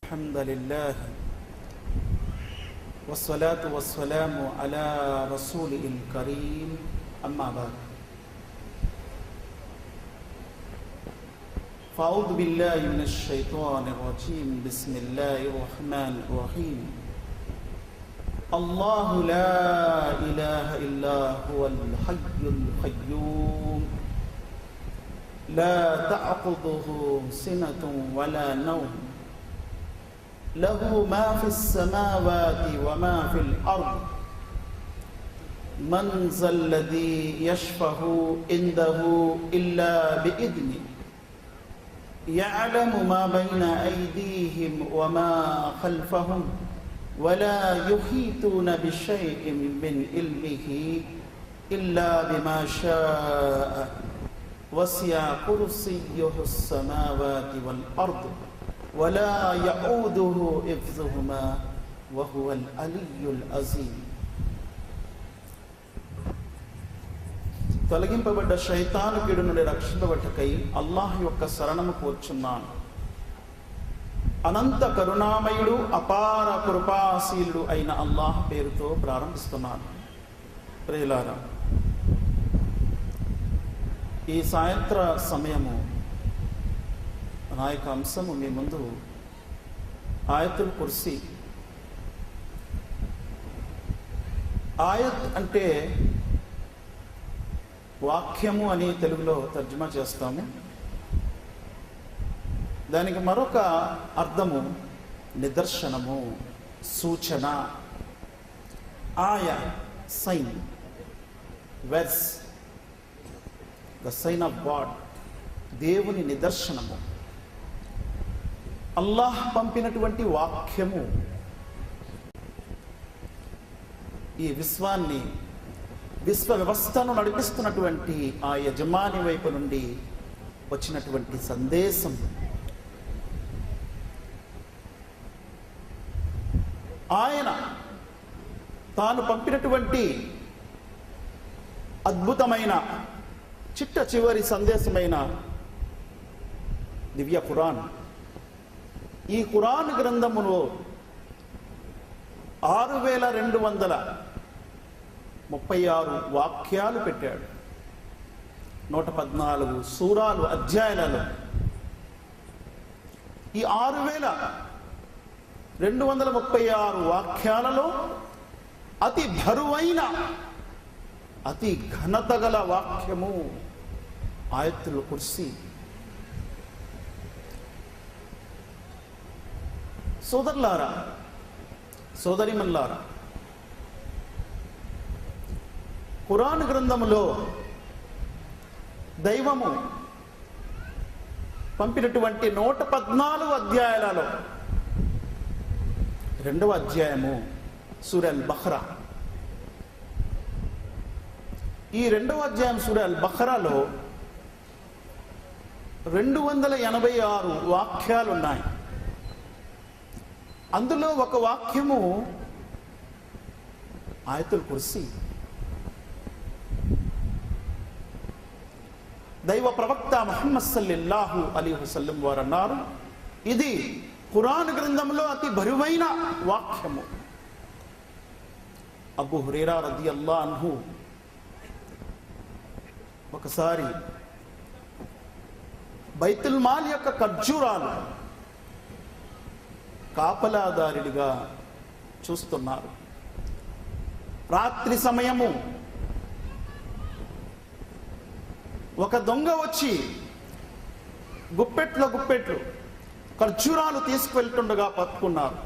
الحمد لله والصلاة والسلام على رسوله الكريم أما بعد فأعوذ بالله من الشيطان الرجيم بسم الله الرحمن الرحيم الله لا إله إلا هو الحي القيوم لا تأخذه سنة ولا نوم له ما في السماوات وما في الأرض من ذا الذي يشفع عنده إلا بإذنه يعلم ما بين أيديهم وما خلفهم ولا يحيطون بشيء من علمه إلا بما شاء وسع كرسيه السماوات والأرض ولا يؤوده حفظهما وهو العلي العظيم. తొలగింపబడ్డ శైతాను కీడు నుండి రక్షింపబట్టకై అల్లాహ్ యొక్క శరణము కోరుచున్నాను. అనంత కరుణామయుడు అపార కృపాశీలుడు అయిన అల్లాహ్ పేరుతో ప్రారంభిస్తున్నాను. ప్రియులారా, ఈ సాయంత్ర సమయము నా యొక్క అంశము మీ ముందు ఆయతుల్ కుర్సీ. ఆయత్ అంటే వాక్యము అని తెలుగులో తర్జుమా చేస్తాము. దానికి మరొక అర్థము నిదర్శనము, సూచన. ఆయ sign, verse, the sign of God, దేవుని నిదర్శనము. అల్లాహ్ పంపినటువంటి వాక్యము ఈ విశ్వాన్ని, విశ్వ వ్యవస్థను నడిపిస్తున్నటువంటి ఆ యజమాని వైపు నుండి వచ్చినటువంటి సందేశం. ఆయన తాను పంపినటువంటి అద్భుతమైన చిట్ట చివరి సందేశమైన దివ్య ఖురాన్. ఈ ఖురాన్ గ్రంథములో 6236 వాక్యాలు పెట్టాడు. 114 సూరాలు, అధ్యాయాలలో. ఈ 6236 వాక్యాలలో అతి బరువైన, అతి ఘనత గల వాక్యము ఆయతుల్ కుర్సీ. సోదరులారా, సోదరిమల్లారా, ఖురాన్ గ్రంథములో దైవము పంపినటువంటి 114 అధ్యాయాలలో 2వ అధ్యాయము సూరా అల్ బఖరా. ఈ 2వ అధ్యాయం సూరా అల్ బఖరాలో 286 వాక్యాలు ఉన్నాయి. అందులో ఒక వాక్యము ఆయతుల్ కుర్సీ. దైవ ప్రవక్త ముహమ్మద్ సల్లల్లాహు అలైహి వసల్లం వారు అన్నారు, ఇది ఖురాన్ గ్రంథంలో అతి బరువైన వాక్యము. అబూ హురైరా రదియల్లాహు అన్హు ఒకసారి బైతుల్ మాల్ యొక్క ఖర్జూరాలు కాపలాదారుడిగా చూస్తున్నారు. రాత్రి సమయము ఒక దొంగ వచ్చి గుప్పెట్లు ఖర్జూరాలు తీసుకువెళ్తుండగా పట్టుకున్నారు.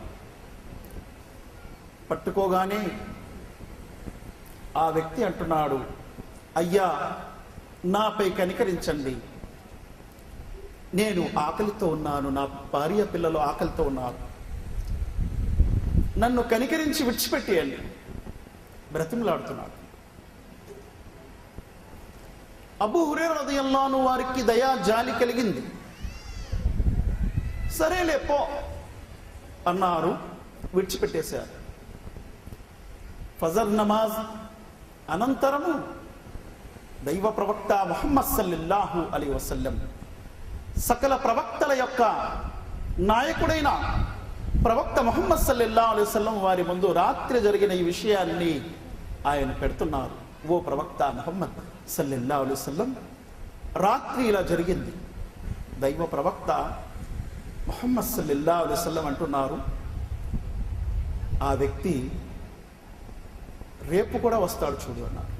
పట్టుకోగానే ఆ వ్యక్తి అంటున్నాడు, అయ్యా, నాపై కనికరించండి, నేను ఆకలితో ఉన్నాను, నా భార్య పిల్లలు ఆకలితో ఉన్నారు, నన్ను కనికరించి విడిచిపెట్టేయండి, బ్రతిమలాడుతున్నాడు. అబూ హురైరా రదియల్లాహు అన్హు వారికి దయా జాలి కలిగింది. సరేలే పో అన్నారు, విడిచిపెట్టేశారు. ఫజర్ నమాజ్ అనంతరము దైవ ప్రవక్త ముహమ్మద్ సల్లల్లాహు అలైహి వసల్లం సకల ప్రవక్తల యొక్క నాయకుడైన ప్రవక్త ముహమ్మద్ సల్లల్లాహు అలైహి వసల్లం వారి ముందు రాత్రి జరిగిన ఈ విషయాన్ని ఆయన పెడుతున్నారు. ఓ ప్రవక్త ముహమ్మద్ సల్లల్లాహు అలైహి వసల్లం, రాత్రి ఇలా జరిగింది. దైవ ప్రవక్త ముహమ్మద్ సల్లల్లాహు అలైహి వసల్లం అంటున్నారు, ఆ వ్యక్తి రేపు కూడా వస్తాడు చూడు అన్నారు.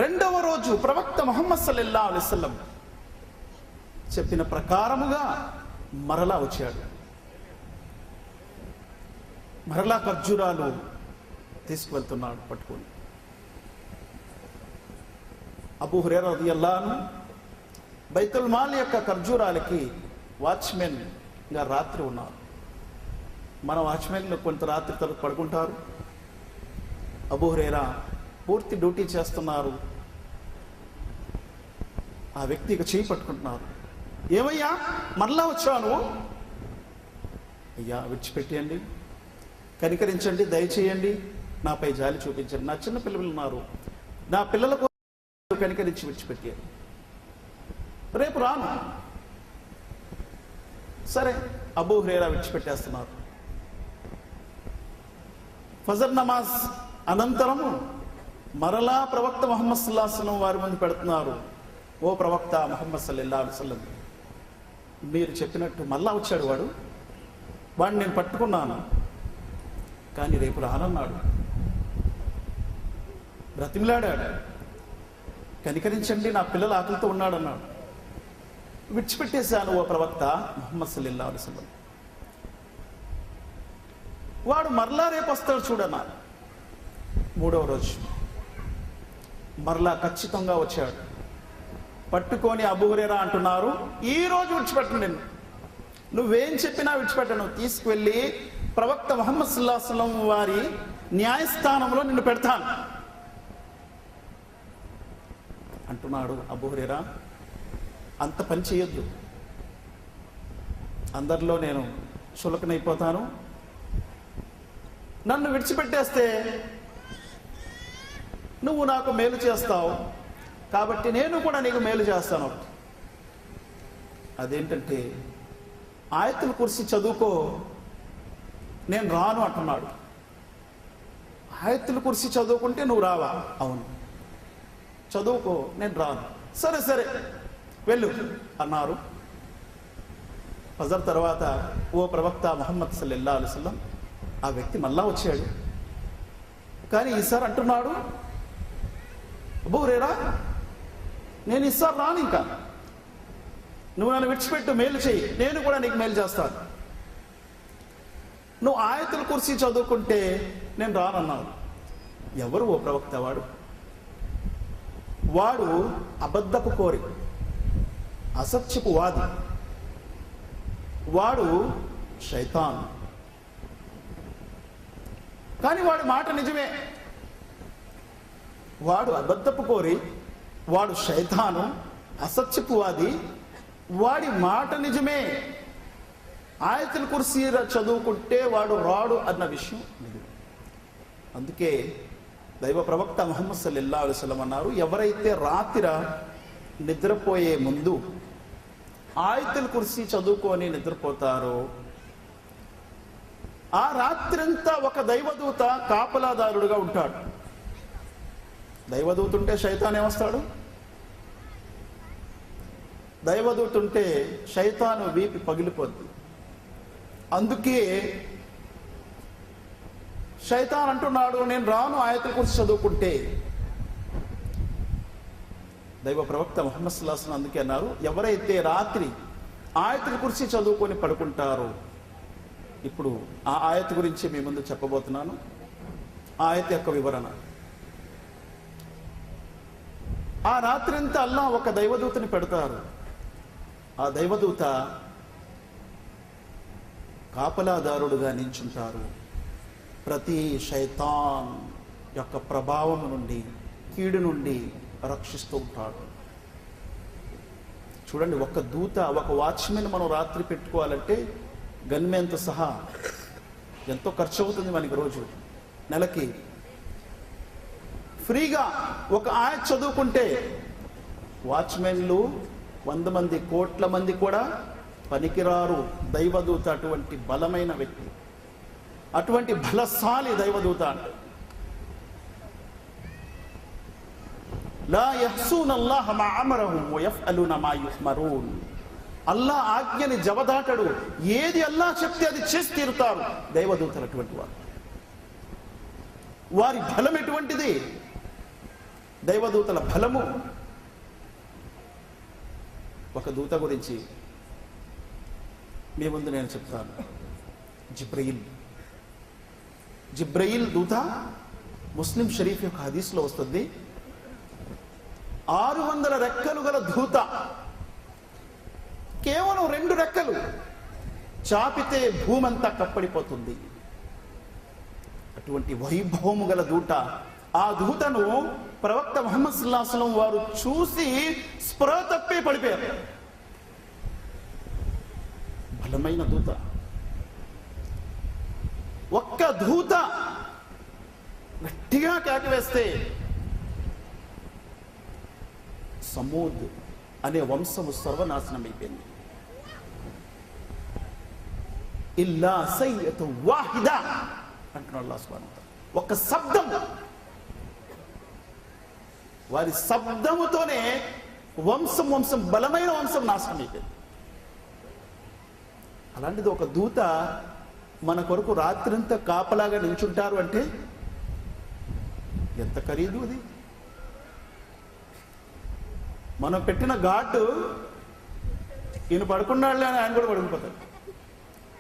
రెండవ రోజు ప్రవక్త ముహమ్మద్ సల్లల్లాహు అలైహి వసల్లం చెప్పిన ప్రకారముగా మరలా వచ్చాడు. మరలా ఖర్జూరాలు తీసుకువెళ్తున్నాడు పట్టుకొని. అబూ హురైరా రలియల్లాహు అన్హు బైతుల్ మాల్ యొక్క ఖర్జూరాలకి వాచ్మెన్ గా రాత్రి ఉన్నారు. మన వాచ్మెన్లు కొంత రాత్రి తరకు పడుకుంటారు. అబూ హురైరా పూర్తి డ్యూటీ చేస్తున్నారు. ఆ వ్యక్తికి చేయి పట్టుకుంటున్నారు. ఏమయ్యా మరలా వచ్చావు నువ్వు? అయ్యా విడిచిపెట్టేయండి, కనికరించండి, దయచేయండి, నాపై జాలి చూపించండి. నా చిన్న పిల్లలు ఉన్నారు, నా పిల్లలకు కనికరించి విడిచిపెట్టాను, రేపు రాను. సరే, అబూ హురైరా విడిచిపెట్టేస్తున్నారు. ఫజర్ నమాజ్ అనంతరము మరలా ప్రవక్త ముహమ్మద్ సల్లల్లాహు అలైహి వసల్లం వారి ముందు పెడుతున్నారు. ఓ ప్రవక్త ముహమ్మద్ సల్లల్లాహు అలైహి వసల్లం, మీరు చెప్పినట్టు మళ్ళా వచ్చాడు వాడిని నేను పట్టుకున్నాను, కానీ రేపు రానన్నాడు. బ్రతిమిలాడాడు, కనికరించండి, నా పిల్లల ఆకలితో ఉన్నాడన్నాడు. విడిచిపెట్టేశాను ఓ ప్రవక్త ముహమ్మద్ సల్లల్లాహు అలైహి వసల్లం. వాడు మరలా రేపు వస్తాడు చూడన్నారు. మూడవ రోజు మరలా ఖచ్చితంగా వచ్చాడు. పట్టుకొని అబూ హురైరా అంటున్నారు, ఈ రోజు విడిచిపెట్టను, నేను నువ్వేం చెప్పినా విడిచిపెట్టను, తీసుకువెళ్ళి ప్రవక్త ముహమ్మద్ సల్లల్లాహు అలైహి వసల్లం వారి న్యాయస్థానంలో నిన్ను పెడతాను అంటున్నాడు. అబూ హురైరా, అంత పని చేయొద్దు, అందరిలో నేను చులకనైపోతాను, నన్ను విడిచిపెట్టేస్తే నువ్వు నాకు మేలు చేస్తావు, కాబట్టి నేను కూడా నీకు మేలు చేస్తాను. అదేంటంటే ఆయతుల్ కుర్సీ చదువుకో, నేను రాను అంటున్నాడు. ఆయతుల్ కుర్సీ చదువుకుంటే నువ్వు రావా? అవును, చదువుకో, నేను రాను. సరే సరే వెళ్ళు అన్నారు. ఫజర్ తర్వాత ఓ ప్రవక్త ముహమ్మద్ సల్లల్లాహు అలైహి వసల్లం, ఆ వ్యక్తి మళ్ళా వచ్చాడు. కానీ ఈసారి అంటున్నాడు, అబూ హురైరా, నేను ఈసారి రాను, ఇంకా నువ్వు నన్ను విడిచిపెట్టు, మేలు చేయి, నేను కూడా నీకు మేలు చేస్తాను. నువ్వు ఆయతుల్ కుర్సీ చదువుకుంటే నేను రానన్నాను. ఎవరు ఓ ప్రవక్త? వాడు అబద్ధపు కోరి, అసత్యపు వాది, వాడు శైతాన్. కానీ వాడి మాట నిజమే. వాడు అబద్ధపు కోరి, వాడు శైతాను, అసత్యపు వాది, వాడి మాట నిజమే. ఆయతుల్ కుర్సీ చదువుకుంటే వాడు రాడు అన్న విషయం నిజమే. అందుకే దైవ ప్రవక్త ముహమ్మద్ సల్లల్లాహు అలైహి వసల్లం అన్నారు, ఎవరైతే రాత్రి నిద్రపోయే ముందు ఆయతుల్ కుర్సీ చదువుకొని నిద్రపోతారో ఆ రాత్రంతా ఒక దైవదూత కాపలాదారుడుగా ఉంటాడు. దైవదూత ఉంటే శైతాన్ ఏమొస్తాడు? దైవదూత ఉంటే శైతాను వీపి పగిలిపోద్ది. అందుకే శైతాన్ అంటున్నాడు, నేను రాను ఆయతుల్ కుర్సీ చదువుకుంటే. దైవ ప్రవక్త ముహమ్మద్ సల్లల్లాహు అలైహి వసల్లం అందుకే అన్నారు, ఎవరైతే రాత్రి ఆయతుల్ కుర్సీ చదువుకొని పడుకుంటారో. ఇప్పుడు ఆ ఆయత్ గురించి మీ ముందు చెప్పబోతున్నాను. ఆ ఆయత్ యొక్క వివరణ. ఆ రాత్రంతా అల్లాహ్ ఒక దైవదూతని పెడతారు. ఆ దైవదూత కాపలాదారుడుగా నించుంటారు. ప్రతి శైతాన్ యొక్క ప్రభావం నుండి, కీడు నుండి రక్షిస్తూ ఉంటాడు. చూడండి, ఒక దూత, ఒక వాచ్మెన్ మనం రాత్రి పెట్టుకోవాలంటే గన్మెన్తో సహా ఎంతో ఖర్చు అవుతుంది మనకి. రోజు నెలకి ఫ్రీగా ఒక ఆయత్ చదువుకుంటే వాచ్మెన్లు 100 మంది, కోట్ల మంది కూడా పనికిరారు దైవదూత, అటువంటి బలమైన వ్యక్తి, అటువంటి బలశాలి దైవదూత. అంటే లా యహ్సూన అల్లాహ మా అమరహుం వ యఫ్అలూన మా యుమరూన్. అల్లా ఆజ్ఞని జవదాటడు, ఏది అల్లా చెప్తే అది చేసి తీరుతారు దైవదూతలు. అటువంటి వారు, వారి బలం ఎటువంటిది, దైవదూతల బలము. ఒక దూత గురించి మీ ముందు నేను చెప్తాను. జిబ్రయిల్ దూత ముస్లిం షరీఫ్ యొక్క హదీస్లో వస్తుంది. 600 రెక్కలు గల దూత, కేవలం 2 రెక్కలు చాపితే భూమంతా కప్పడిపోతుంది. అటువంటి వైభవము గల దూత. ఆ దూతను ప్రవక్త ముహమ్మద్ సల్లల్లాహు అలైహి వసల్లం వారు చూసి స్పృహ తప్పి పడిపోయారు. బలమైన దూత. ఒక్క దూత గట్టిగా కేకవేస్తే సమూద్ అనే వంశము సర్వనాశనం అయిపోయింది. ఇల్లా సయ్యతు వాహిదా అంటున్నాడు అల్లాహ్ సుబ్హానహు వ తఆలా. ఒక శబ్దం, వారి శబ్దముతోనే వంశం బలమైన వంశం నాశనం అయిపోయింది. అలాంటిది ఒక దూత మన కొరకు రాత్రంతా కాపలాగా నిల్చుంటారు అంటే ఎంత ఖరీదు అది. మనం పెట్టిన ఘాటు ఈయన పడుకున్నాడులే అని ఆయన కూడా పడుకుపోతాడు,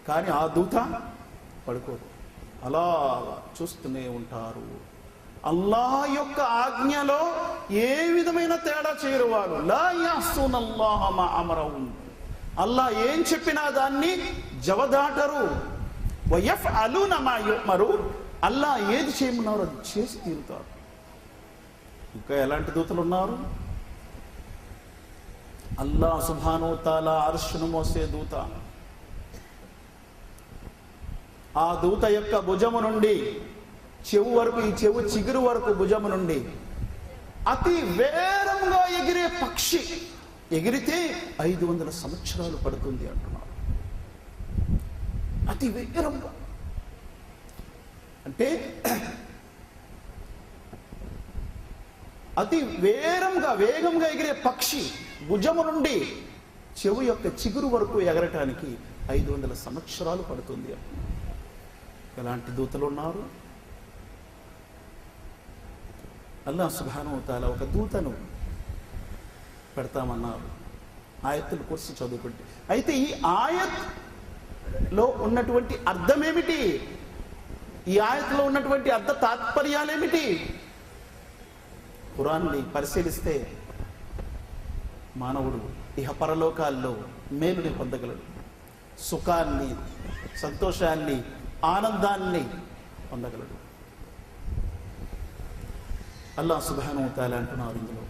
కానీ ఆ దూత పడుకోదు, అలా చూస్తూనే ఉంటారు. అల్లాహ్ యొక్క ఆజ్ఞలో ఏ విధమైన తేడా చేయరు వారు. లా యఅసునల్లాహ మా అమరహుం. అల్లాహ్ ఏం చెప్పినా దాన్ని జవదాటరు. వయఫ్అలూన మా యుమరూన్. అల్లాహ్ ఏది చేయమన్నారో అది చేసి తీరుతారు. ఇంకా ఎలాంటి దూతలు ఉన్నారు? అల్లాహ్ సుబ్హానహు వ తఆలా అర్షును మోసే దూత. ఆ దూత యొక్క భుజము నుండి చెవు వరకు, ఈ చెవు చిగురు వరకు భుజము నుండి అతి వేగంగా ఎగిరే పక్షి ఎగిరితే 500 సంవత్సరాలు పడుతుంది అంటున్నారు. అతి వేగంగా అంటే అతి వేగంగా ఎగిరే పక్షి భుజము నుండి చెవు యొక్క చిగురు వరకు ఎగరటానికి 500 సంవత్సరాలు పడుతుంది. ఎలాంటి దూతలు ఉన్నారు? అల్లాహ్ సుబ్హానహు వ తఆలా ఒక దూతను పెడతామన్నారు. ఆయతుల్ కుర్సీ చదువుకుంటే. అయితే ఈ ఆయత్ లో ఉన్నటువంటి అర్థం ఏమిటి? ఈ ఆయత్లో ఉన్నటువంటి అర్థ తాత్పర్యాలేమిటి? ఖురాన్ని పరిశీలిస్తే మానవుడు ఇహ పరలోకాల్లో మేలుని పొందగలడు, సుఖాన్ని, సంతోషాన్ని, ఆనందాన్ని పొందగలడు. అల్లాహ్ సుబ్హానహు వ తఆలా అంటున్నారు ఇందులో,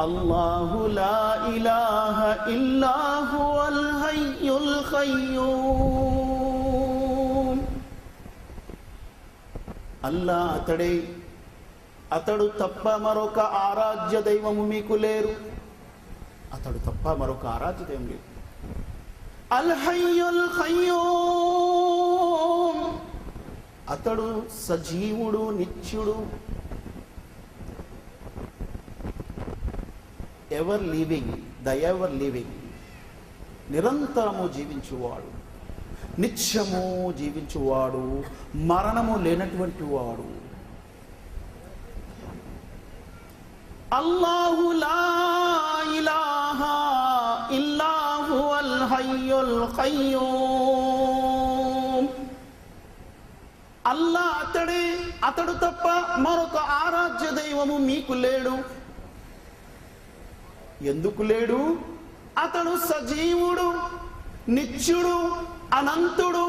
అల్లాహు లా ఇలాహ ఇల్లా హువల్ హయ్యుల్ ఖయ్యూమ్. అల్లాహ్ అతడే, అతడు తప్ప మరొక ఆరాధ్య దైవము మీకు లేరు. అతడు తప్ప మరొక ఆరాధ్య దైవం లేదు. అల్ హయ్యుల్ ఖయ్యూమ్. అతడు సజీవుడు, నిత్యుడు, ever living, the ever living, నిరంతరము జీవించువాడు, నిత్యము జీవించువాడు, మరణము లేనటువంటి వాడు. అల్లాహు లా ఇలాహ ఇల్లా హువల్ హయ్యుల్ ఖయ్యూమ్. అల్లాహ్ అతడే, అతడు తప్ప మరొక ఆరాధ్య దైవము మీకు లేడు. ఎందుకు లేడు? అతడు సజీవుడు, నిత్యుడు, అనంతుడు,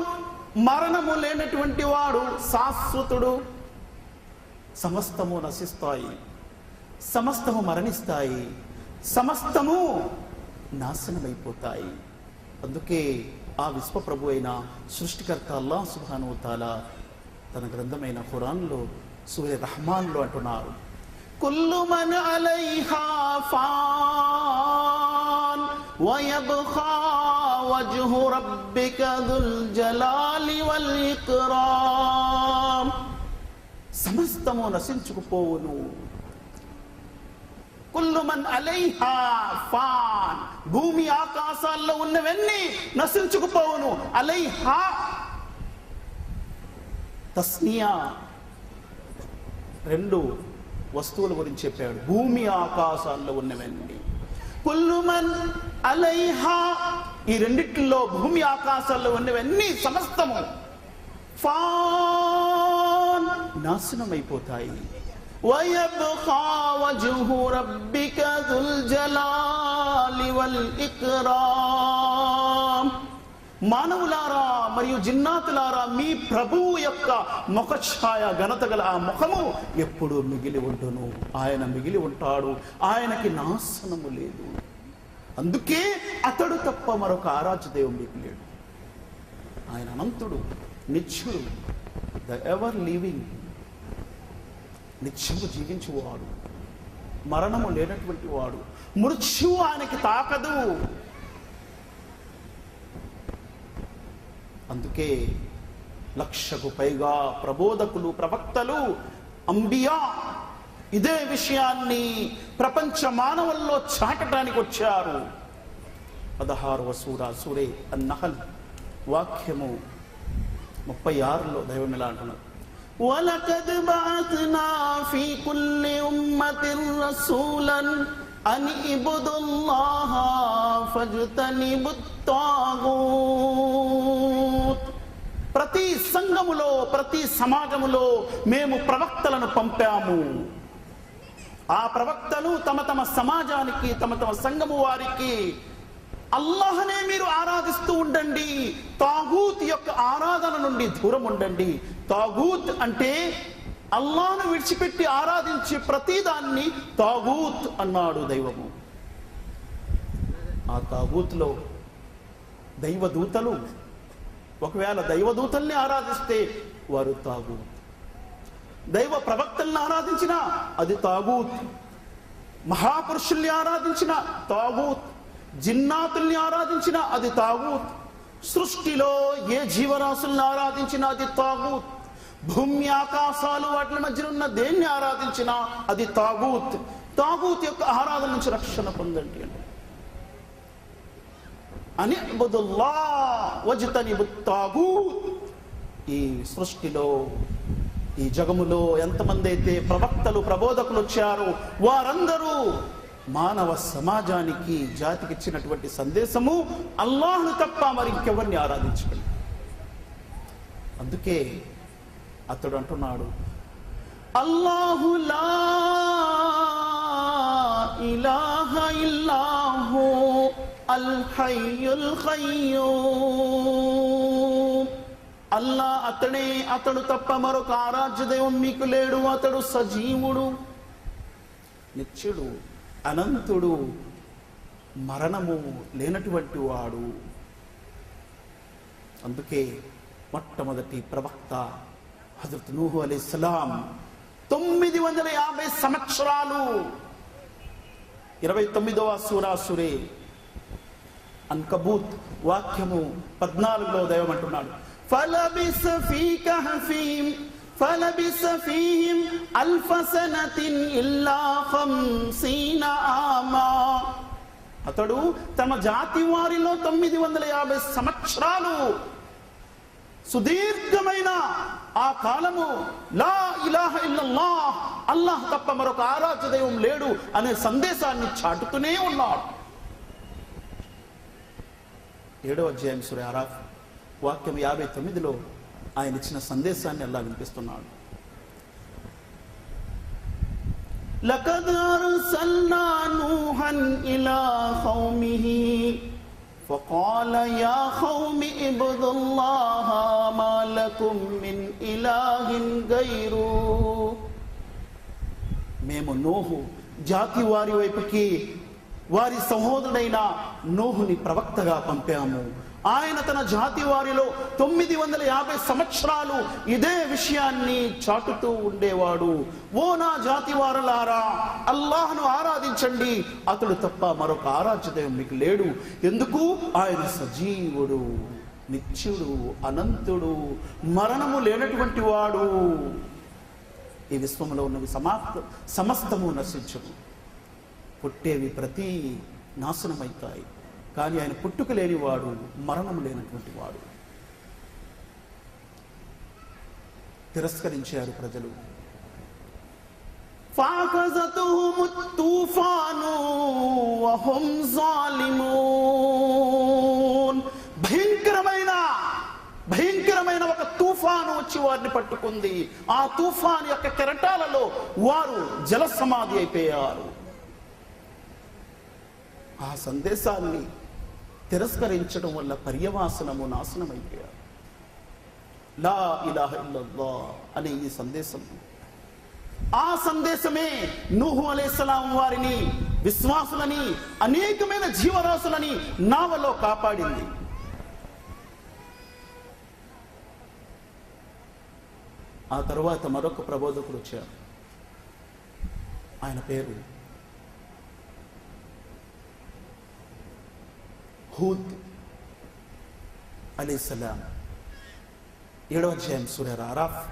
మరణము లేనటువంటి వాడు, శాశ్వతుడు. సమస్తము నశిస్తాయి, సమస్తము మరణిస్తాయి, సమస్తము నాశనమైపోతాయి. అందుకే ఆ విశ్వప్రభు అయిన సృష్టికర్త అల్లాహ్ సుబ్హానహు వ తఆలా తన గ్రంథమైన ఖురాన్లో సూర రహమాన్లో అంటున్నారు, కుల్లు మన్ అలైహా ఫాన్ వయబ్ఖా వజ్హు రబ్బిక దుల్ జలాలి వల్ ఇక్రామ్. సమస్తము నశించుకుపోవును. కుల్లు మన్ అలైహా ఫాన్. భూమి ఆకాశాల్లో ఉన్నవన్నీ నశించుకుపోవును. అలైహా తస్నియా, రెండు వస్తువుల గురించి చెప్పాడు. భూమి ఆకాశాల్లో ఉన్నవన్నీ. కుల్లు మన్ అలైహా, ఈ రెండిట్లో భూమి ఆకాశాల్లో ఉన్నవన్నీ సమస్తము ఫాన్, నాశనమైపోతాయి. వయబ్ఖా వజ్హు రబ్బిక దుల్ జలాలి వల్ ఇక్రామ్. మానవులారా మరియు జిన్నాతులారా, మీ ప్రభువు యొక్క ముఖఛాయ, ఘనత గల ఆ ముఖము ఎప్పుడూ మిగిలి ఉండును. ఆయన మిగిలి ఉంటాడు, ఆయనకి నాశనము లేదు. అందుకే అతడు తప్ప మరొక ఆరాధ్య దేవుడు మీకు లేడు. ఆయన అనంతుడు, నిత్యుడు, ద ఎవర్ లివింగ్, నిత్యము జీవించువాడు, మరణము లేనటువంటి వాడు. మృత్యువు ఆయనకి తాకదు. అందుకే 1,00,000కు పైగా ప్రబోధకులు, ప్రవక్తలు, అంబియా ఇదే విషయాన్ని ప్రపంచ మానవుల్లో చాటడానికి వచ్చారు. 16వ సూరే అన్-నహల్ వాక్యము 36లో దైవం ఇలా అంటున్నారు, వలకద్ బఅత్నా ఫీ కుల్లి ఉమ్మతిర్ రసూలన్ అన్ ఇబుదుల్లాహ ఫజ్తనిబుత్ తాగూత్. ప్రతి సంఘములో, ప్రతి సమాజములో మేము ప్రవక్తలను పంపాము. ఆ ప్రవక్తలు తమ తమ సమాజానికి, తమ తమ సంఘము వారికి అల్లాహనే మీరు ఆరాధిస్తూ ఉండండి, తాగూత్ యొక్క ఆరాధన నుండి దూరం ఉండండి. తాగూత్ అంటే అల్లాహ్ను విడిచిపెట్టి ఆరాధించే ప్రతిదాన్ని తాగూత్ అన్నాడు దైవము. ఆ తాగూత్లో దైవదూతలు, ఒకవేళ దైవదూతల్ని ఆరాధిస్తే వారు తాగూత్. దైవ ప్రవక్తల్ని ఆరాధించిన అది తాగూత్. మహాపురుషుల్ని ఆరాధించిన తాగూత్. జిన్నాతుల్ని ఆరాధించిన అది తాగూత్. సృష్టిలో ఏ జీవరాశుల్ని ఆరాధించినా అది తాగూత్. భూమి ఆకాశాలు వాటి మధ్య ఉన్న దేన్ని ఆరాధించినా అది తాగూత్. తాగూత్ యొక్క ఆరాధన నుంచి రక్షణ పొందండి అంటే అనిబుదుల్లాహ్ వజ్తనిబుత్ తాగూత్. ఈ సృష్టిలో, ఈ జగములో ఎంతమంది అయితే ప్రవక్తలు, ప్రబోధకులు వచ్చారో వారందరూ మానవ సమాజానికి, జాతికి ఇచ్చినటువంటి సందేశము అల్లాహ్ను తప్ప మరి ఇంకెవరిని ఆరాధించండి. అందుకే అతడు అంటున్నాడు, అల్లాహు లా ఇలాహ ఇల్లాహు అల్ హయ్యుల్ ఖయ్యూమ్. అల్లా అతడే, అతడు తప్ప మరొక ఆరాధ్య దైవం మీకు లేడు. అతడు సజీవుడు, నిత్యుడు, అనంతుడు, మరణము లేనటువంటి వాడు. అందుకే మొట్టమొదటి ప్రవక్త హజరత్ నూహు అలైహిస్సలాం 950 సంవత్సరాలు 29వ సూరే అన్కబూత్ వాక్యము 14లో దైవం అంటున్నాడు, ఫలబిస ఫీ కహఫీం ఫలబిస ఫీహిం అల్ఫ సనతిన్ ఇల్లా 50 ఆమా. అతడు తమ జాతి వారిలో 950 సంవత్సరాలు, సుదీర్ఘమైన ఆ కాలము లా ఇలాహ ఇల్లల్లాహ్, అల్లాహ్ తప్ప మరొక ఆరాధ్య దైవం లేడు అనే సందేశాన్ని చాటుతూనే ఉన్నాడు. 7వ అధ్యాయం సూరా అరాఫ్ వాక్యం 59లో ఆయన ఇచ్చిన సందేశాన్ని అల్లాహ్ వినిపిస్తున్నాడు. లకద్ అర్సల్నా నూహన్ ఇలా ఖౌమిహి ఫఖాల యా ఖౌమి ఇబ్దుల్లాహ మా లకుం మిన్ ఇలాహిన్ గైరు. మేము నూహు జాతి వారి వైపుకి వారి సహోదరుడైన నూహుని ప్రవక్తగా పంపాము. ఆయన తన జాతి వారిలో 950 సంవత్సరాలు ఇదే విషయాన్ని చాటుతూ ఉండేవాడు. ఓ నా జాతి వారులారా, అల్లాహ్ను ఆరాధించండి, అతడు తప్ప మరొక ఆరాధ్య దైవం మీకు లేడు. ఎందుకు? ఆయన సజీవుడు, నిత్యుడు, అనంతుడు, మరణము లేనటువంటి వాడు. ఈ విశ్వంలో ఉన్నవి సమస్తము నశించును, పుట్టేవి ప్రతి నాశనమవుతాయి. కానీ ఆయన పుట్టుక లేనివాడు, మరణం లేనటువంటి వాడు. తిరస్కరించారు ప్రజలు. ఫాఖజతుహుము తూఫాను వహుం జాలిమూన్. భయంకరమైన ఒక తుఫాను వచ్చి వారిని పట్టుకుంది. ఆ తుఫాను యొక్క కెరటాలలో వారు జల సమాధి అయిపోయారు. ఆ సందేశాన్ని తిరస్కరించడం వల్ల పర్యవసానము నాశనం అయిపోయారు. లా ఇలాహ ఇల్లల్లాహ్ అనే ఈ సందేశం, ఆ సందేశమే నూహు అలైహిస్సలాం వారిని, విశ్వాసులని, అనేకమైన జీవరాశులని నావలో కాపాడింది. ఆ తరువాత మరొక ప్రబోధకుడు వచ్చారు. ఆయన పేరు హూద్ అలైహిస్సలాం. 7వ అధ్యాయం సూరా అరాఫ్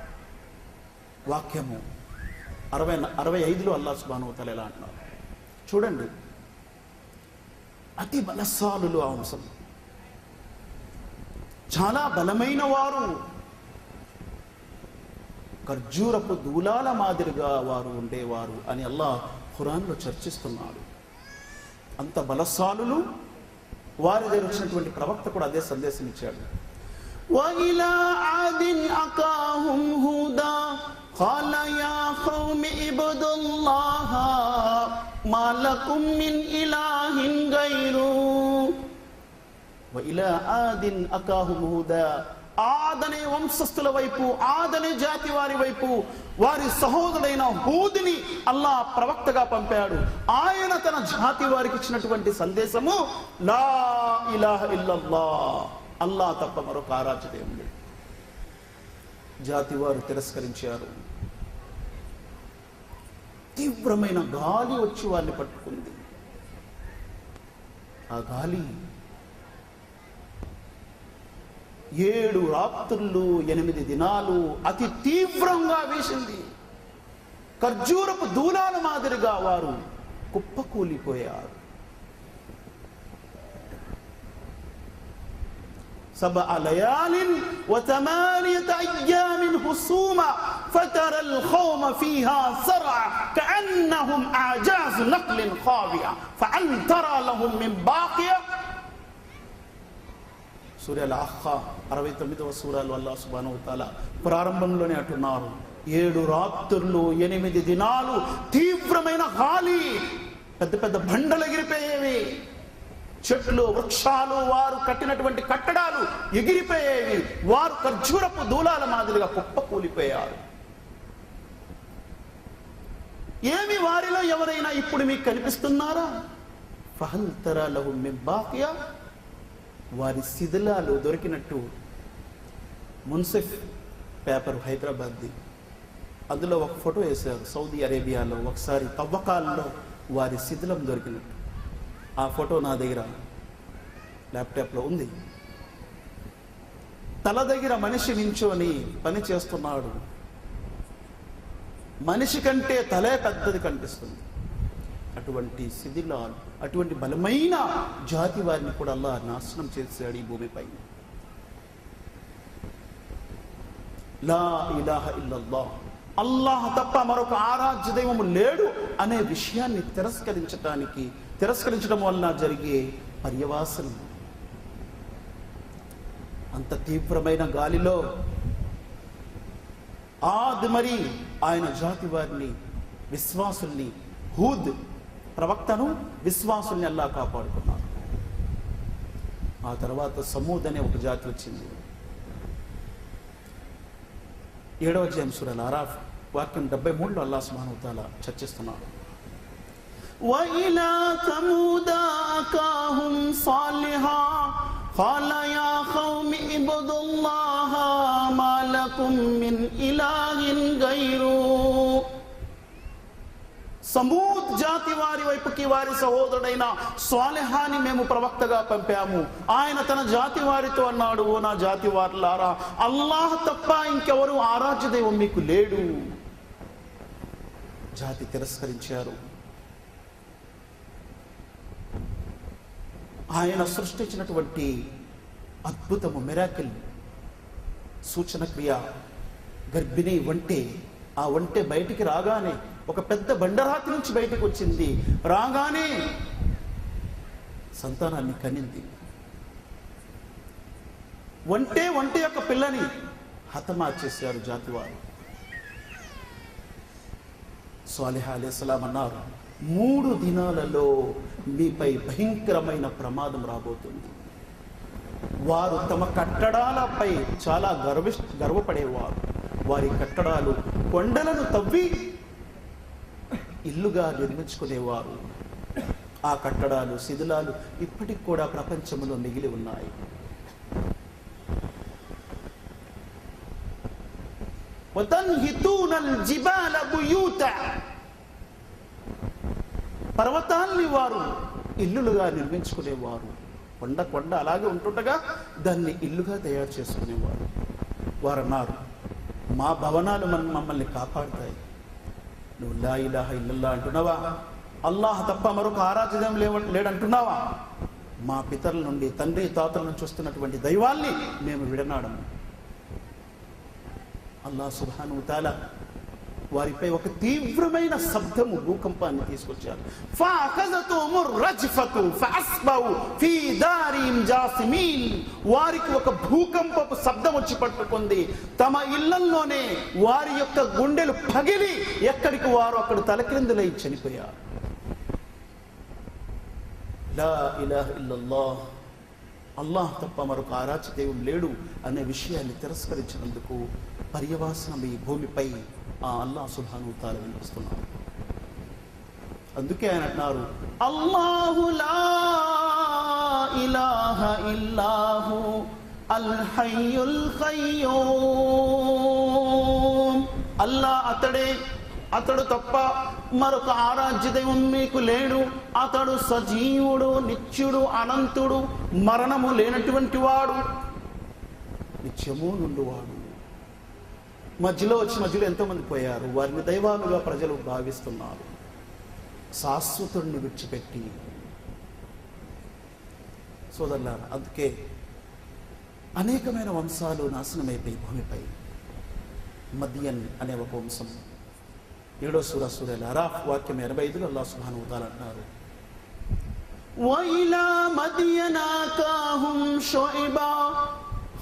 వాక్యము 65లో అల్లాహ్ సుబ్హానహు వ తఆలా ఎలా అంటున్నారు చూడండి. అతి బలశాలులు ఆ వంశం, చాలా బలమైన వారు, ఖర్జూరపు దూలాల మాదిరిగా వారు ఉండేవారు అని అల్లాహ్ ఖురాన్లో చర్చిస్తున్నాడు. అంత బలశాలులు. వారి దగ్గర వచ్చినటువంటి ప్రవక్త కూడా అదే సందేశం ఇచ్చాడు. وَإِلَى عَادٍ أَخَاهُمْ هُودًا قَالَ يَا قَوْمِ اعْبُدُوا اللَّهَ مَا لَكُمْ مِنْ إِلَٰهٍ غَيْرُهُ وَإِلَى عَادٍ أَخَاهُمْ هُودًا. ఆదనే వంశస్థుల వైపు, ఆదనే జాతి వారి వైపు వారి సహోదరుడైన హూదుని అల్లాహ్ ప్రవక్తగా పంపాడు. ఆయన తన జాతి వారికి ఇచ్చినటువంటి సందేశము లా ఇలాహ ఇల్లల్లాహ్, అల్లాహ్ తప్ప మరొక ఆరాధ్య దేవుడు లేడు. జాతి వారు తిరస్కరించారు. తీవ్రమైన గాలి వచ్చి వారిని పట్టుకుంది. ఆ గాలి 7 రాత్రులు 8 దినాలు అతి తీవ్రంగా వీసింది. ఖర్జూరపు దూలాల మాదిరిగా వారు కుప్పకూలిపోయారు. 7 లయాలిన్ و8 أيام حسوما فترى القوم فيها صرعى كأنهم أعجاز نخل خاوية فهل ترى لهم من باقية. సూరా అల్-అహ్ఖాఫ్ 69వ సూరాలో అల్లాహ్ సుబ్హానహు వ తఆలా ప్రారంభంలోనే అంటున్నారు, 7 రాత్రులు 8 దినాలు తీవ్రమైన గాలి, పెద్ద పెద్ద బండలు ఎగిరిపోయేవి, చెట్లు వృక్షాలు వారు కట్టినటువంటి కట్టడాలు ఎగిరిపోయేవి, వారు ఖర్జూరపు దూలాల మాదిరిగా కుప్పకూలిపోయారు. ఏమి వారిలో ఎవరైనా ఇప్పుడు మీకు కనిపిస్తున్నారా? ఫహల్ తరా లహుం మిన్ బాకియా. వారి శిథిలాలు దొరికినట్టు మున్సిఫ్ పేపర్ హైదరాబాద్ది, అందులో ఒక ఫోటో వేశారు. సౌదీ అరేబియాలో ఒకసారి తవ్వకాల్లో వారి శిథిలం దొరికినట్టు. ఆ ఫోటో నా దగ్గర ల్యాప్టాప్లో ఉంది. తల దగ్గర మనిషి నించోని పని చేస్తున్నాడు. మనిషి కంటే తలే పెద్దది కనిపిస్తుంది. అటువంటి శిథిలాలు, అటువంటి బలమైన జాతి వారిని కూడా అల్లాహ్ నాశనం చేశాడు ఈ భూమిపై. లా ఇలాహ ఇల్లల్లాహ్, అల్లాహ్ తప్ప మరొక ఆరాధ్య దైవము లేడు అనే విషయాన్ని తిరస్కరించడం వల్ల జరిగే పర్యవసానం. అంత తీవ్రమైన గాలిలో ఆది మరి ఆయన జాతి వారిని, విశ్వాసుల్ని, హూద్ ప్రవక్తను, విశ్వాసుల్ని అల్లాహ్ కాపాడుకున్నారు. ఆ తర్వాత సమూద్ అనే ఒక జాతి వచ్చింది. 7వ అధ్యాయం సూరా అల్-అరాఫ్ వాక్యం 73లో అల్లాహ్ సుబ్హానహు వ తఆలా చర్చిస్తున్నారు. وَإِلَى ثَمُودَ أَخَاهُمْ صَالِحًا قال يا قوم اعبدوا الله ما لكم من إله غيره. సమూద్ జాతి వారి వైపుకి వారి సహోదరుడైన స్వాలిహాని మేము ప్రవక్తగా పంపాము. ఆయన తన జాతి వారితో అన్నాడు, ఓ నా జాతి వారులారా, అల్లాహ్ తప్ప ఇంకెవరు ఆరాధ్య దైవం మీకు లేడు. జాతి తిరస్కరించారు. ఆయన సృష్టించినటువంటి అద్భుతము, మిరాకిల్, సూచన క్రియ, గర్భిణి ఒంటె, ఆ ఒంటె బయటికి రాగానే ఒక పెద్ద బండరాతి నుంచి బయటకు వచ్చింది. రాగానే సంతానాన్ని కనింది. ఒంటె యొక్క పిల్లని హతమార్చేశారు జాతివారు. సాలిహ్ అలైహిస్సలాం అన్నారు, 3 దినాలలో మీపై భయంకరమైన ప్రమాదం రాబోతుంది. వారు తమ కట్టడాలపై చాలా గర్వపడేవారు. వారి కట్టడాలు కొండలను తవ్వి ఇల్లుగా నిర్మించుకునేవారు. ఆ కట్టడాలు, శిథిలాలు ఇప్పటికి కూడా ప్రపంచంలో మిగిలి ఉన్నాయి. పర్వతాల్ని వారు ఇల్లులుగా నిర్మించుకునేవారు. కొండ అలాగే ఉంటుండగా దాన్ని ఇల్లుగా తయారు చేసుకునేవారు. వారు అన్నారు, మా భవనాలు మమ్మల్ని కాపాడుతాయి. నువ్వు లా ఇలాహ ఇల్లల్లాహ్ అంటున్నావా? అల్లాహ్ తప్ప మరొక ఆరాధ్యం లేడంటున్నావా? మా పితరుల నుండి, తండ్రి తాతల నుంచి వస్తున్నటువంటి దైవాల్ని మేము విడనాడము. అల్లాహ్ సుబ్హానహు వ తఆలా వారిపై ఒక తీవ్రమైన శబ్దము, భూకంపాన్ని తీసుకొచ్చారు. వారికి ఒక భూకంపపు శబ్దం వచ్చి పట్టుకుంది. తమ ఇళ్లల్లోనే వారి యొక్క గుండెలు పగిలి ఎక్కడికి వారు అక్కడ తలక్రిందులై చనిపోయారు. లా ఇలాహ ఇల్లల్లాహ్, అల్లాహ్ తప్ప మరొక ఆరాధ్య దైవం లేడు అనే విషయాన్ని తిరస్కరించినందుకు పర్యవసానం ఈ భూమిపై ఆ అల్లాహ్ సుబ్హానహు వ తఆలా వినిపిస్తున్నారు. అందుకే ఆయన అంటున్నారు, అల్లాహు లా ఇలాహ ఇల్లాహు అల్ హయ్యుల్ ఖయ్యూమ్. అల్లాహ్ అతడు తప్ప మరొక ఆరాధ్య దైవం మీకు లేడు. అతడు సజీవుడు, నిత్యుడు, అనంతుడు, మరణము లేనటువంటి వాడు, నిత్యము నుండువాడు. మధ్యలో ఎంతో మంది పోయారు. వారిని దైవాలుగా ప్రజలు భావిస్తున్నారు. శాశ్వతుడిని విడిచిపెట్టి. సోదరులారా, అందుకే అనేకమైన వంశాలు నాశనమైపోయి భూమిపై. మదియన్ అనే ఒక వంశం, 7వ సూర అరాఫ్ వాక్యం 85లో అల్లాహ్ సుబ్హానహు వ తఆలా అంటారు, వఇలా మదియన అఖాహుం షుఐబా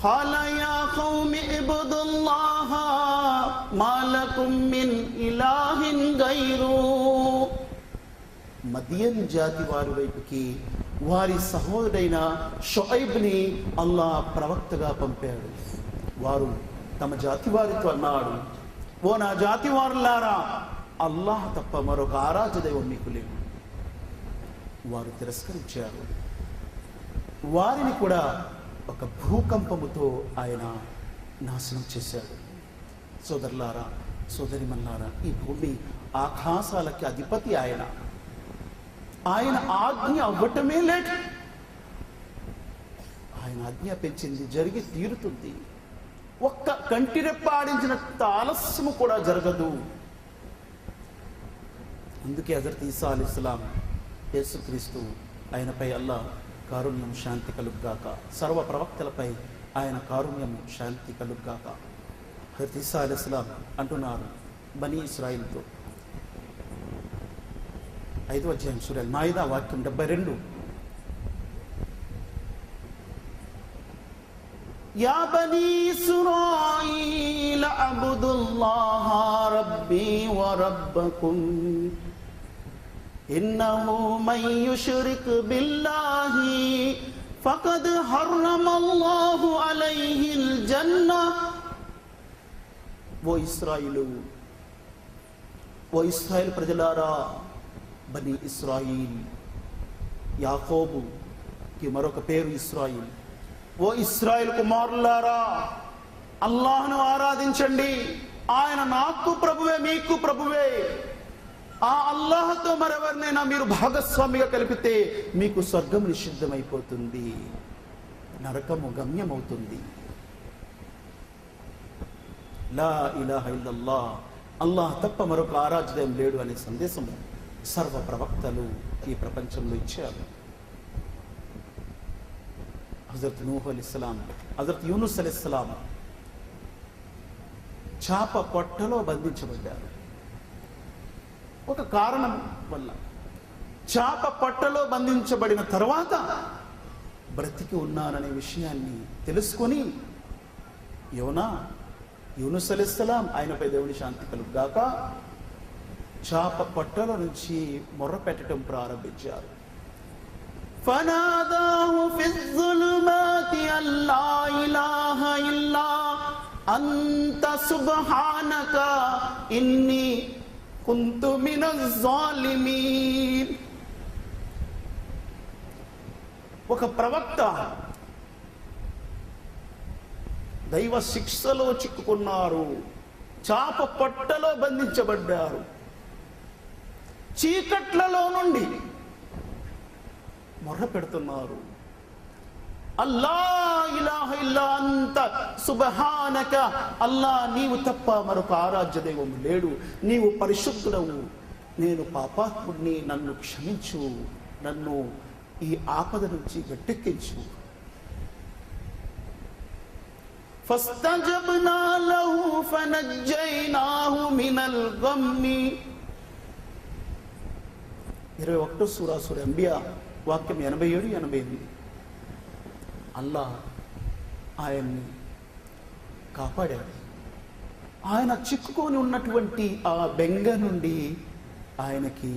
قال يا قوم اعبدوا الله ما لكم من إله غيره. మదియన్ జాతి వారి వైపుకి వారి సహోదరుడైన షుఐబ్ని అల్లాహ్ ప్రవక్తగా పంపాడు. వారు తమ జాతి వారితో అన్నాడు, ఓ నా జాతి వారులారా, అల్లాహ్ తప్ప మరొక ఆరాధ్య దైవం మీకు లేదు. వారు తిరస్కరించారు. వారిని కూడా ఒక భూకంపముతో ఆయన నాశనం చేశాడు. సోదరులారా, సోదరిమల్లారా, ఈ భూమి ఆకాశాలకి అధిపతి ఆయన. ఆయన ఆజ్ఞ అవ్వటమే లేట్. ఆయన ఆజ్ఞాపించింది జరిగి తీరుతుంది. ఒక్క కంటిరెప్ప ఆడించినంత ఆలస్యము కూడా జరగదు. అందుకే హజరత్ ఈసా అలైహిస్సలాం, యేసుక్రీస్తు, ఆయనపై అల్లాహ్ కారుణ్యం శాంతి కలుగ్గాక, సర్వ ప్రవక్తలపై ఆయన కారుణ్యం శాంతి కలుగ్గాక. హజరత్ ఈసా అలైహిస్సలాం అంటున్నారు బనీ ఇస్రాయిల్తో, 5వ అధ్యాయం సూరా మాయిదా వాక్యం 72, యా బనీ ఇస్రాయీల అబ్దుల్లాహ రబ్బీ వ రబ్బకుం ఇన్నహు మన్ యుష్రిక్ బిల్లాహి ఫఖద్ హర్రమల్లాహు అలైహిల్ జన్నహ్. ఓ ఇస్రాయిల్ ప్రజలారా, బనీ ఇస్రాయిల్, యాకోబుకి మరొక పేరు ఇస్రాయిల్, ఓ ఇశ్రాయేలు కుమారులారా, అల్లాహ్ను ఆరాధించండి, ఆయన నాకు ప్రభువే మీకు ప్రభువే. ఆ అల్లాహ్తో మరెవరినైనా మీరు భాగస్వామిగా కలిపితే మీకు స్వర్గం నిషిద్ధమైపోతుంది, నరకము గమ్యమవుతుంది. లా ఇలాహ ఇల్లల్లాహ్, అల్లాహ్ తప్ప మరొక ఆరాధ్యం లేడు అనే సందేశము సర్వ ప్రవక్తలు ఈ ప్రపంచంలో ఇచ్చారు. హజరత్ నూహ్ అలైహిస్సలాం, హజరత్ యూనుస్ అలైహిస్సలాం చాప పొట్టలో బంధించబడ్డారు. ఒక కారణం వల్ల చాప పొట్టలో బంధించబడిన తర్వాత బ్రతికి ఉన్నారనే విషయాన్ని తెలుసుకొని యూనుస్ అలైహిస్సలాం, ఆయనపై దేవుని శాంతి కలుగుగాక, చాప పొట్టల నుంచి మొర్ర పెట్టడం ప్రారంభించారు. ఫనాదాహు ఫిజ్జులుమాతి అల్లా ఇలాహ ఇల్లా అంత సుబ్హానక ఇన్ని కుంతు మినజ్ జాలిమీన్. ఒక ప్రవక్త దైవ శిక్షలో చిక్కుకున్నారు, చాప పొట్టలో బంధించబడ్డారు, చీకట్లలో నుండి మొర్ర పెడుతున్నారు. అల్లా ఇలాహ ఇల్లా అంత సుబ్హానక, అల్లా నీవు తప్ప మరొక ఆరాధ్య దైవం లేడు, నీవు పరిశుద్ధుడవు, నేను పాపాత్ముడిని, నన్ను క్షమించు, నన్ను ఈ ఆపద నుంచి గట్టెక్కించు. ఫస్తజబ్నా లహు ఫనజ్జైనాహు మినల్ గమ్మి. 21వ సూరా అంబియా వాక్యం 87, 88. అల్లాహ్ ఆయన్ని కాపాడాడు. ఆయన చిక్కుకొని ఉన్నటువంటి ఆ బెంగ నుండి ఆయనకి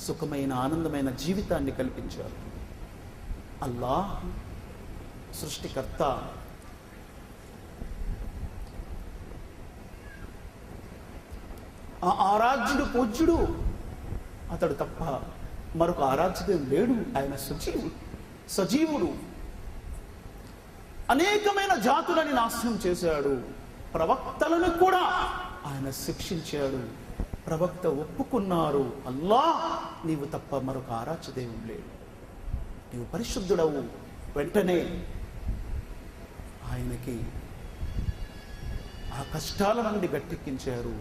సుఖమైన ఆనందమైన జీవితాన్ని కల్పించారు. అల్లాహ్ సృష్టికర్త, ఆ ఆరాధ్యుడు పూజ్యుడు, అతడు తప్ప మరొక ఆరాధ్యుడు లేడు. ఆయన సజీవుడు, అనేకమైన జాతులని నాశనం చేశాడు, ప్రవక్తలను కూడా ఆయన శిక్షించాడు. ప్రవక్త ఒప్పుకున్నారు, అల్లాహ్ నీవు తప్ప మరొక ఆరాధ్య దైవం లేడు, నీవు పరిశుద్ధుడవు. వెంటనే ఆయనకి ఆ కష్టాల నుండి గట్టెక్కించారు,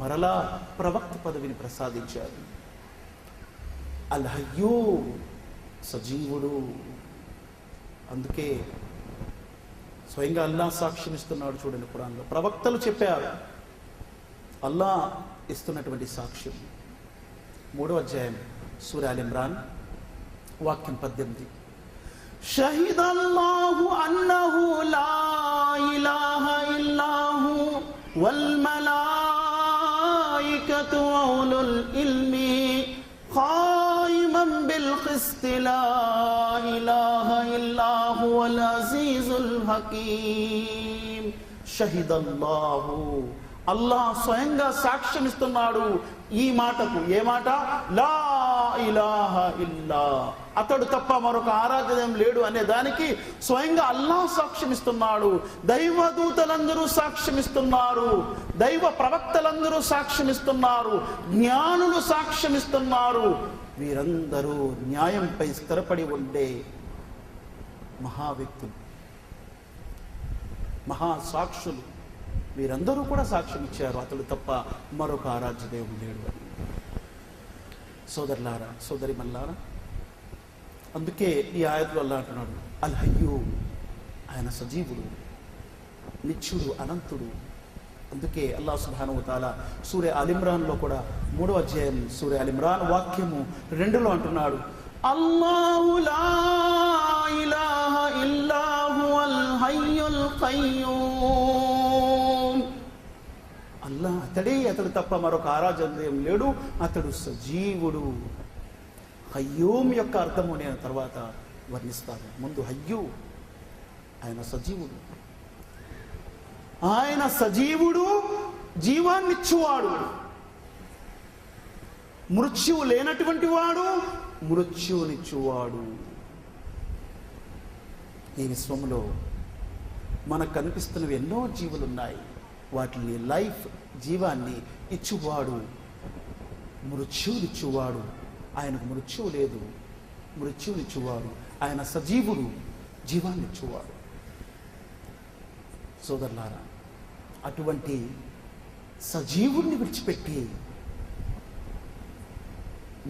మరలా ప్రవక్త పదవిని ప్రసాదించారు. అల్ హయ్యూ, సజీవుడు. అందుకే స్వయంగా అల్లాహ్ సాక్ష్యం ఇస్తున్నాడు. చూడండి, ఖురాన్లో ప్రవక్తలు చెప్పారు, అల్లాహ్ ఇస్తున్నటువంటి సాక్ష్యం. 3వ అధ్యాయం సూరా అల్ ఇమ్రాన్ వాక్యం 18. షహిదల్లాహు అన్నహు లా ఇలాహ ఇల్లాహు వల్ మలాయికతు ఉలుల్ ఇల్మి ఖాయిమన్ బిల్ ఖిస్ట్ లా ఇలాహ ఇల్లా హువల్ అజీజుల్ హకీమ్. షహిదల్లాహు, అల్లాహ్ స్వయంగా సాక్ష్యం ఇస్తున్నాడు ఈ మాటకు. ఏ మాట? లా ఇలాహ ఇల్లా, అతడు తప్ప మరొక ఆరాధ్యం లేడు అనే దానికి స్వయంగా అల్లాహ్ సాక్ష్యం ఇస్తున్నాడు. దైవదూతలందరూ సాక్ష్యం ఇస్తున్నారు, దైవ ప్రవక్తలందరూ సాక్ష్యం ఇస్తున్నారు, జ్ఞానులు సాక్ష్యం ఇస్తున్నారు. వీరందరూ న్యాయంపై స్థిరపడి ఉండే మహా వ్యక్తులు, మహా సాక్షులు. వీరందరూ కూడా సాక్ష్యం ఇచ్చారు, అతడు తప్ప మరొక ఆరాధ్య దేవుడు లేడు అని. సోదరులారా, సోదరి మల్లారా, అందుకే ఈ ఆయతులు అల్లాహ్ అంటున్నాడు, అల్ హయ్యూ, ఆయన సజీవుడు, నిత్యుడు, అనంతుడు. అందుకే అల్లాహ్ సుబ్హానహు వ తఆలా సూరా అల్ ఇమ్రాన్లో కూడా 3వ అధ్యాయం సూరా అల్ ఇమ్రాన్ వాక్యము 2లో అంటున్నాడు, అల్లాహు లా ఇలాహ ఇల్లా హువల్ హయ్యుల్ ఖయ్యూమ్. అల్లాహ్ అతడే, అతడు తప్ప మరొక ఆరాధ్యం లేడు, అతడు సజీవుడు. హయ్యూమ్ యొక్క అర్థము నేను తర్వాత వర్ణిస్తాను. ముందు హయ్యూ, ఆయన సజీవుడు. ఆయన సజీవుడు, జీవాన్నిచ్చువాడు, మృత్యువు లేనటువంటి వాడు, మృత్యువునిచ్చువాడు. ఈ విశ్వంలో మనకు కనిపిస్తున్నవి ఎన్నో జీవులు ఉన్నాయి. వాటిని లైఫ్ జీవాన్ని ఇచ్చువాడు మృత్యువునిచ్చువాడు. ఆయనకు మృత్యువు లేదు, మృత్యువునిచ్చువాడు. ఆయన సజీవుడు, జీవాన్ని ఇచ్చువాడు. సోదరులారా, అటువంటి సజీవుణ్ణి విడిచిపెట్టి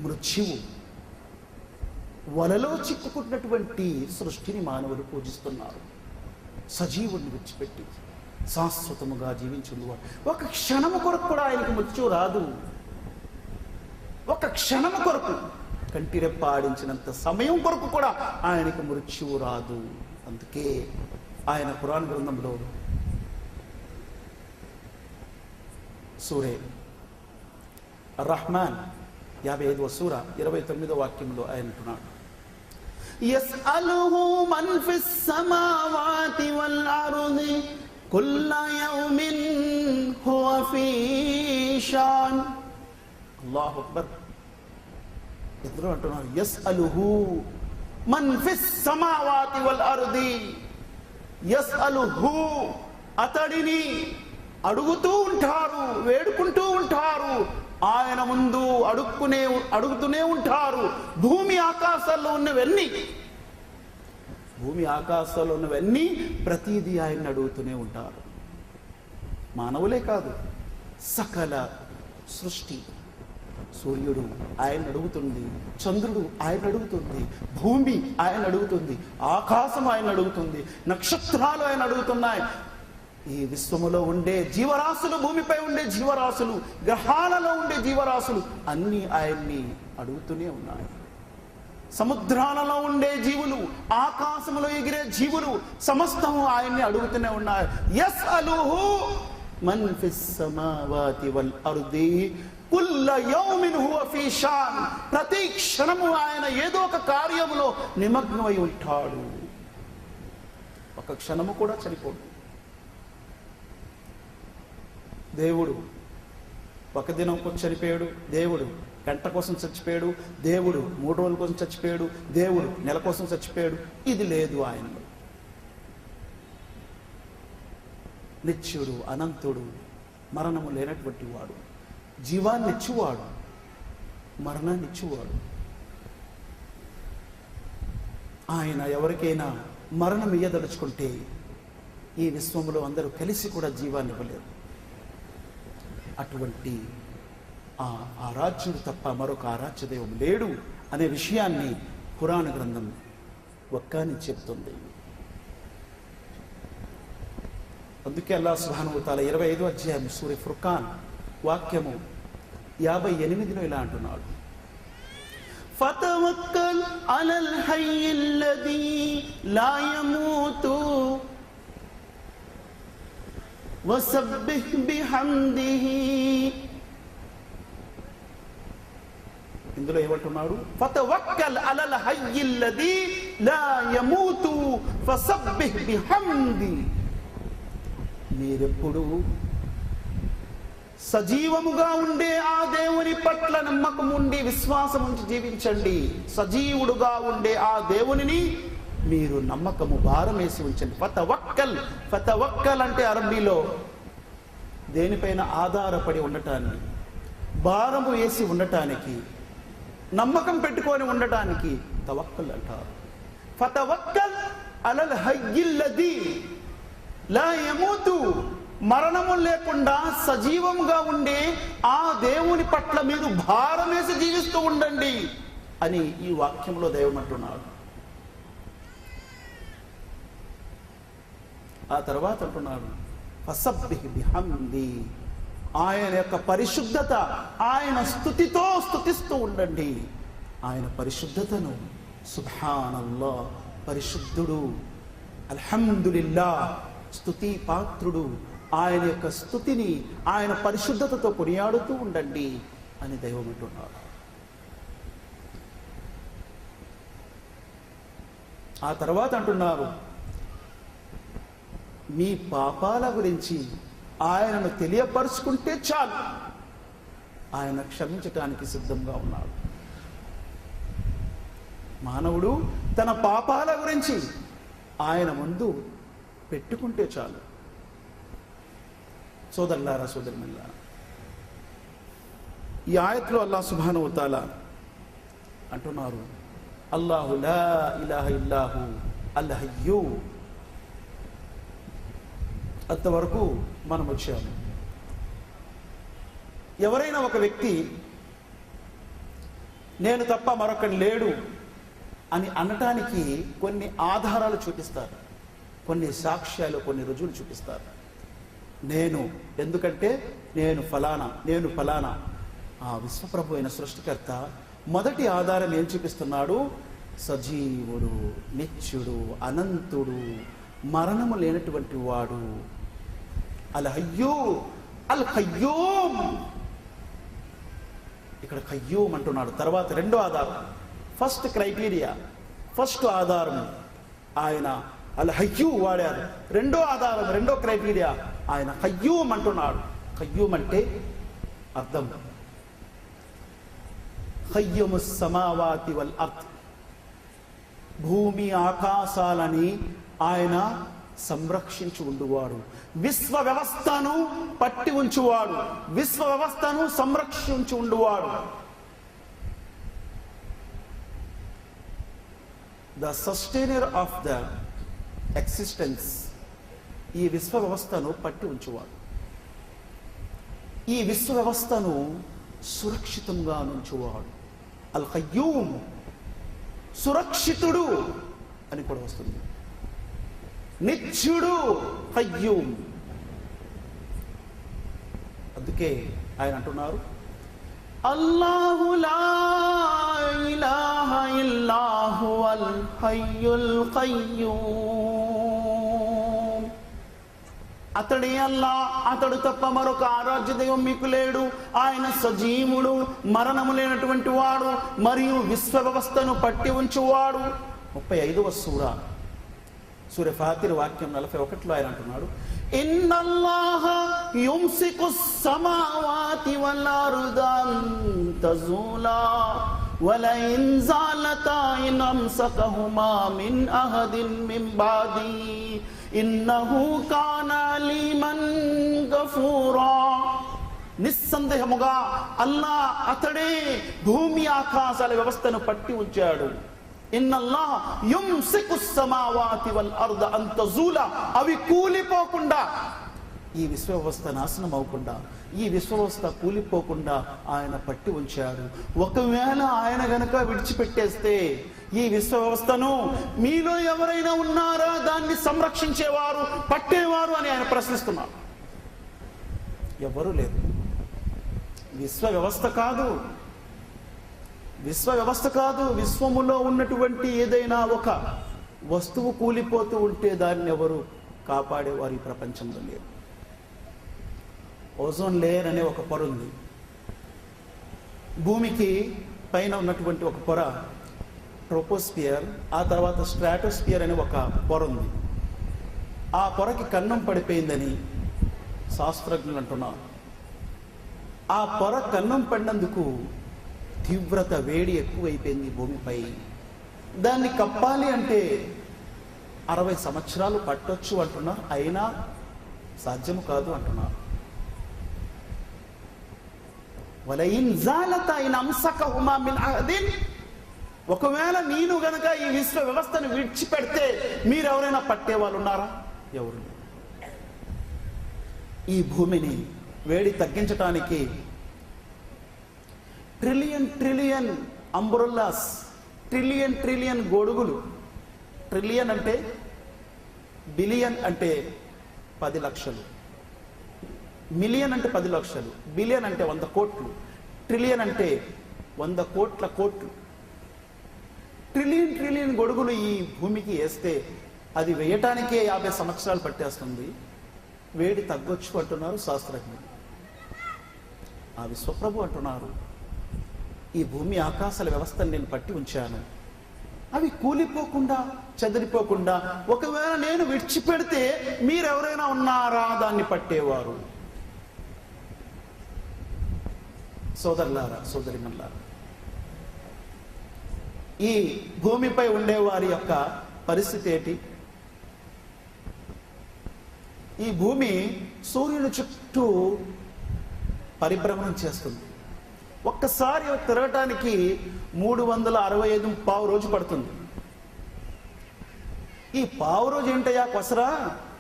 మృత్యువు వలలో చిక్కుకున్నటువంటి సృష్టిని మానవులు పూజిస్తున్నారు. సజీవుణ్ణి విడిచిపెట్టి శాశ్వతముగా జీవించుండువాడు. ఒక క్షణము కొరకు కూడా ఆయనకు మృత్యువు రాదు. ఒక క్షణము కొరకు, కంటిరెప్ప ఆడించినంత సమయం కొరకు కూడా ఆయనకు మృత్యువు రాదు. అందుకే ఆయన ఖురాన్ గ్రంథంలో సూరే రహ్మాన్ 55వ సూర 29వ వాక్యంలో ఆయన అంటున్నాడు, యస్అలుహు మన్ ఫిస్ సమావాతి వల్ అర్ది కుల్ల యౌమిన్ హువ ఫీ షాన్. అల్లాహు అక్బర్. ఇద్దరు అంటున్నారు, యస్అలుహు మన్ ఫిస్ సమావాతి వల్ అర్ది. యస్అలుహు, అతడిని అడుగుతూ ఉంటారు, వేడుకుంటూ ఉంటారు. ఆయన ముందు అడుగుతూనే ఉంటారు. భూమి ఆకాశాల్లో ఉన్నవన్నీ, భూమి ఆకాశాల్లో ఉన్నవన్నీ ప్రతిదీ ఆయన్ని అడుగుతూనే ఉంటారు. మానవులే కాదు, సకల సృష్టి. సూర్యుడు ఆయన అడుగుతుంది, చంద్రుడు ఆయన అడుగుతుంది, భూమి ఆయన అడుగుతుంది, ఆకాశం ఆయన అడుగుతుంది, నక్షత్రాలు ఆయన అడుగుతున్నాయి. ఈ విశ్వములో ఉండే జీవరాశులు, భూమిపై ఉండే జీవరాశులు, గ్రహాలలో ఉండే జీవరాశులు అన్నీ ఆయన్ని అడుగుతూనే ఉన్నాయి. సముద్రాలలో ఉండే జీవులు, ఆకాశంలో ఎగిరే జీవులు సమస్తము ఆయన్ని అడుగుతూనే ఉన్నాయి. యస్అలుహు మన్ ఫిస్ సమావాతి వల్ అర్ది కుల్ల యౌమిన్ హువ ఫీ షాన్. ప్రతి క్షణము ఆయన ఏదో ఒక కార్యములో నిమగ్నమై ఉంటాడు. ఒక క్షణము కూడా చనిపోడు. దేవుడు ఒక దినం కోసం చనిపోయాడు, దేవుడు గంట కోసం చచ్చిపోయాడు, దేవుడు 3 రోజుల కోసం చచ్చిపోయాడు, దేవుడు నెల కోసం చచ్చిపోయాడు. ఇది లేదు ఆయనలో. నిత్యుడు, అనంతుడు, మరణము లేనటువంటి వాడు, జీవాన్ని ఇచ్చువాడు, మరణాన్ని ఇచ్చువాడు. ఆయన ఎవరికైనా మరణం ఇయ్యదలుచుకుంటే ఈ విశ్వంలో అందరూ కలిసి కూడా జీవాన్ని ఇవ్వలేరు. అటువంటి ఆ ఆరాధ్యుడు తప్ప మరొక ఆరాధ్య దైవం లేడు అనే విషయాన్ని ఖురాన్ గ్రంథం ఒక్కని చెప్తుంది. అందుకే అల్లాహ్ సుబ్హానహు వ తఆలా 25వ అధ్యాయం సూరా ఫుర్ఖాన్ వాక్యము 58లో ఇలా అంటున్నాడు, ఫతవక్కల్ అలల్ హయ్యిల్లదీ లా యమూతు వసబ్బిహ్ బిహమ్దిహి. ఇందులో ఏమంటున్నాడు, ఫతవక్కల్ అలల్ హయ్యిల్లదీ లా యమూతు ఫసబ్బిహ్ బిహమ్ది. మీరెప్పుడు సజీవముగా ఉండే ఆ దేవుని పట్ల నమ్మకం ఉండి విశ్వాసం ఉంచి జీవించండి. సజీవుడుగా ఉండే ఆ దేవునిని మీరు నమ్మకము భారం వేసి ఉంచండి. ఫతవక్కల్, ఫతవక్కల్ అంటే అరబీలో దేనిపైన ఆధారపడి ఉండటాన్ని, భారము వేసి ఉండటానికి, నమ్మకం పెట్టుకొని ఉండటానికి తవక్కల్ అంటారు. ఫతవక్కల్ అలల్ హయ్యిల్లదీ లా యమూతు. మరణము లేకుండా సజీవంగా ఉండే ఆ దేవుని పట్ల మీరు భారం వేసి జీవిస్తూ ఉండండి అని ఈ వాక్యంలో దైవం అంటున్నాడు. ఆ తర్వాత అంటున్నాడు, ఫసబ్బిహ్ బిహమ్ది. ఆయన యొక్క పరిశుద్ధత, ఆయన స్తుతితో స్తుతిస్తూ ఉండండి. ఆయన పరిశుద్ధతను, సుబ్హానల్లాహ్ పరిశుద్ధుడు, అల్హమ్దులిల్లాహ్ స్తుతి పాత్రుడు, ఆయన యొక్క స్తుతిని, ఆయన పరిశుద్ధతతో కొనియాడుతూ ఉండండి అని దైవం అంటున్నాడు. ఆ తర్వాత అంటున్నారు, మీ పాపాల గురించి ఆయనను తెలియపరుచుకుంటే చాలు, ఆయన క్షమించటానికి సిద్ధంగా ఉన్నాడు. మానవుడు తన పాపాల గురించి ఆయన ముందు పెట్టుకుంటే చాలు. సోదరులారా, సోదరులారా, ఈ ఆయత్లో అల్లాహ్ సుబ్హానహు వ తఆలా అంటున్నారు, అల్లాహు లా ఇలాహ ఇల్లాహు అల్ హయ్యు. అంతవరకు మనం వచ్చాము. ఎవరైనా ఒక వ్యక్తి నేను తప్ప మరొకడు లేడు అని అనటానికి కొన్ని ఆధారాలు చూపిస్తారు, కొన్ని సాక్ష్యాలు, కొన్ని రుజువులు చూపిస్తారు. నేను ఎందుకంటే నేను ఫలానా. ఆ విశ్వప్రభు అయిన సృష్టికర్త మొదటి ఆధారం ఏం చూపిస్తున్నాడు? సజీవుడు, నిత్యుడు, అనంతుడు, మరణము లేనటువంటి వాడు, అల్ హయ్యూ అల్ ఖయ్యూమ్. ఇక్కడ ఖయ్యూమ్ అంటున్నాడు. తర్వాత రెండో ఆధారం, ఫస్ట్ క్రైటీరియా, ఫస్ట్ ఆధారం ఆయన అల్ హయ్యూ వాడారు. రెండో ఆధారం, రెండో క్రైటీరియా ఆయన ఖయ్యూమ్ అంటున్నాడు. ఖయ్యూమ్ అంటే అర్థం ఖయ్యూముస్ సమావాతి వల్ అర్ద్, భూమి ఆకాశాలని ఆయన సంరక్షించి ఉండువాడు, విశ్వ వ్యవస్థను పట్టి ఉంచువాడు, విశ్వ వ్యవస్థను సంరక్షించి ఉండువాడు. The sustainer of the existence, ఈ విశ్వ వ్యవస్థను పట్టి ఉంచువాడు, ఈ విశ్వ వ్యవస్థను సురక్షితంగా ఉంచువాడు. అల్ ఖయ్యూమ్, సురక్షితుడు అని కూడా వస్తుంది. నిత్యుడు ఖయ్యూమ్. అందుకే ఆయన అంటున్నారు, అల్లాహు లా ఇలాహ ఇల్లాహు అల్ హయ్యుల్ ఖయ్యూమ్. అతడే అల్లా, అతడు తప్ప మరొక ఆరాధ్య దైవం మీకు లేడు. ఆయన సజీవుడు, మరణము లేనటువంటి వాడు, మరియు విశ్వ వ్యవస్థను పట్టి ఉంచువాడు. 35వ సూర ఫాతిర్ వాక్యం 41లో ఆయన అంటున్నాడు, ఇన్నల్లాహ యుమ్సికుస్ సమావాతి వల్ అర్ద అన్ తజూలా వలఇన్ జాలతా ఇన్ అమ్సకహుమా మిన్ అహదిన్ మిన్ బాది ఇన్నహు కాన అలీమన్ గఫూరా. నిస్సందేహముగా అల్లా అతడే భూమి ఆకాశాల వ్యవస్థను పట్టి ఉంచాడు. ఇన్నల్లాహ యుమ్సికుస్ సమావాతి వల్ అర్ద అన్ తజూలా, అవి కూలిపోకుండా, ఈ విశ్వ వ్యవస్థ నాశనం అవ్వకుండా, ఈ విశ్వ వ్యవస్థ కూలిపోకుండా ఆయన పట్టి ఉంచాడు. ఒకవేళ ఆయన గనక విడిచిపెట్టేస్తే ఈ విశ్వ వ్యవస్థను మీలో ఎవరైనా ఉన్నారా దాన్ని సంరక్షించేవారు, పట్టేవారు అని ఆయన ప్రశ్నిస్తున్నారు. ఎవరూ లేదు. విశ్వ వ్యవస్థ కాదు, విశ్వములో ఉన్నటువంటి ఏదైనా ఒక వస్తువు కూలిపోతూ ఉంటే దాన్ని ఎవరు కాపాడేవారు ఈ ప్రపంచంలో లేరు. ఓజోన్ లేయర్ అనే ఒక పొర ఉంది. భూమికి పైన ఉన్నటువంటి ఒక పొర ట్రోపోస్పియర్, ఆ తర్వాత స్ట్రాటోస్పియర్ అనే ఒక పొర ఉంది. ఆ పొరకి కన్నం పడిపోయిందని శాస్త్రజ్ఞులు అంటున్నారు. ఆ పొర కన్నం పడినందుకు తీవ్రత, వేడి ఎక్కువైపోయింది భూమిపై. దాన్ని కప్పాలి అంటే 60 సంవత్సరాలు పట్టొచ్చు అంటున్నారు, అయినా సాధ్యము కాదు అంటున్నారు. వలయిన్ జాలతా ఇన్ అమ్సకహుమా మిన్ అహదిన్, ఒకవేళ నేను గనక ఈ విశ్వ వ్యవస్థను విడిచిపెడితే మీరెవరైనా పట్టే వాళ్ళు ఉన్నారా? ఎవరు? ఈ భూమిని వేడి తగ్గించటానికి ట్రిలియన్ అంబ్రెల్లాస్, ట్రిలియన్ గొడుగులు. ట్రిలియన్ అంటే బిలియన్ అంటే 10 లక్షలు, మిలియన్ అంటే 10 లక్షలు, బిలియన్ అంటే 100 కోట్లు, ట్రిలియన్ అంటే 100 కోట్ల కోట్లు. ట్రిలియన్ గొడుగులు ఈ భూమికి వేస్తే అది వేయటానికే 50 సంవత్సరాలు పట్టేస్తుంది. వేడి తగ్గొచ్చు అంటున్నారు శాస్త్రజ్ఞులు. ఆ విశ్వప్రభు అంటున్నారు, ఈ భూమి ఆకాశాల వ్యవస్థను నేను పట్టి ఉంచాను, అవి కూలిపోకుండా, చెదిరిపోకుండా. ఒకవేళ నేను విడిచిపెడితే మీరెవరైనా ఉన్నారా దాన్ని పట్టేవారు? సోదరులారా, సోదరిమల్లారా, ఈ భూమిపై ఉండేవారి యొక్క పరిస్థితి ఏంటి? ఈ భూమి సూర్యుని చుట్టూ పరిభ్రమణం చేస్తుంది. ఒక్కసారి తిరగటానికి 365 పావు రోజు పడుతుంది. ఈ పావు రోజు ఏంటయ్యా కొసరా,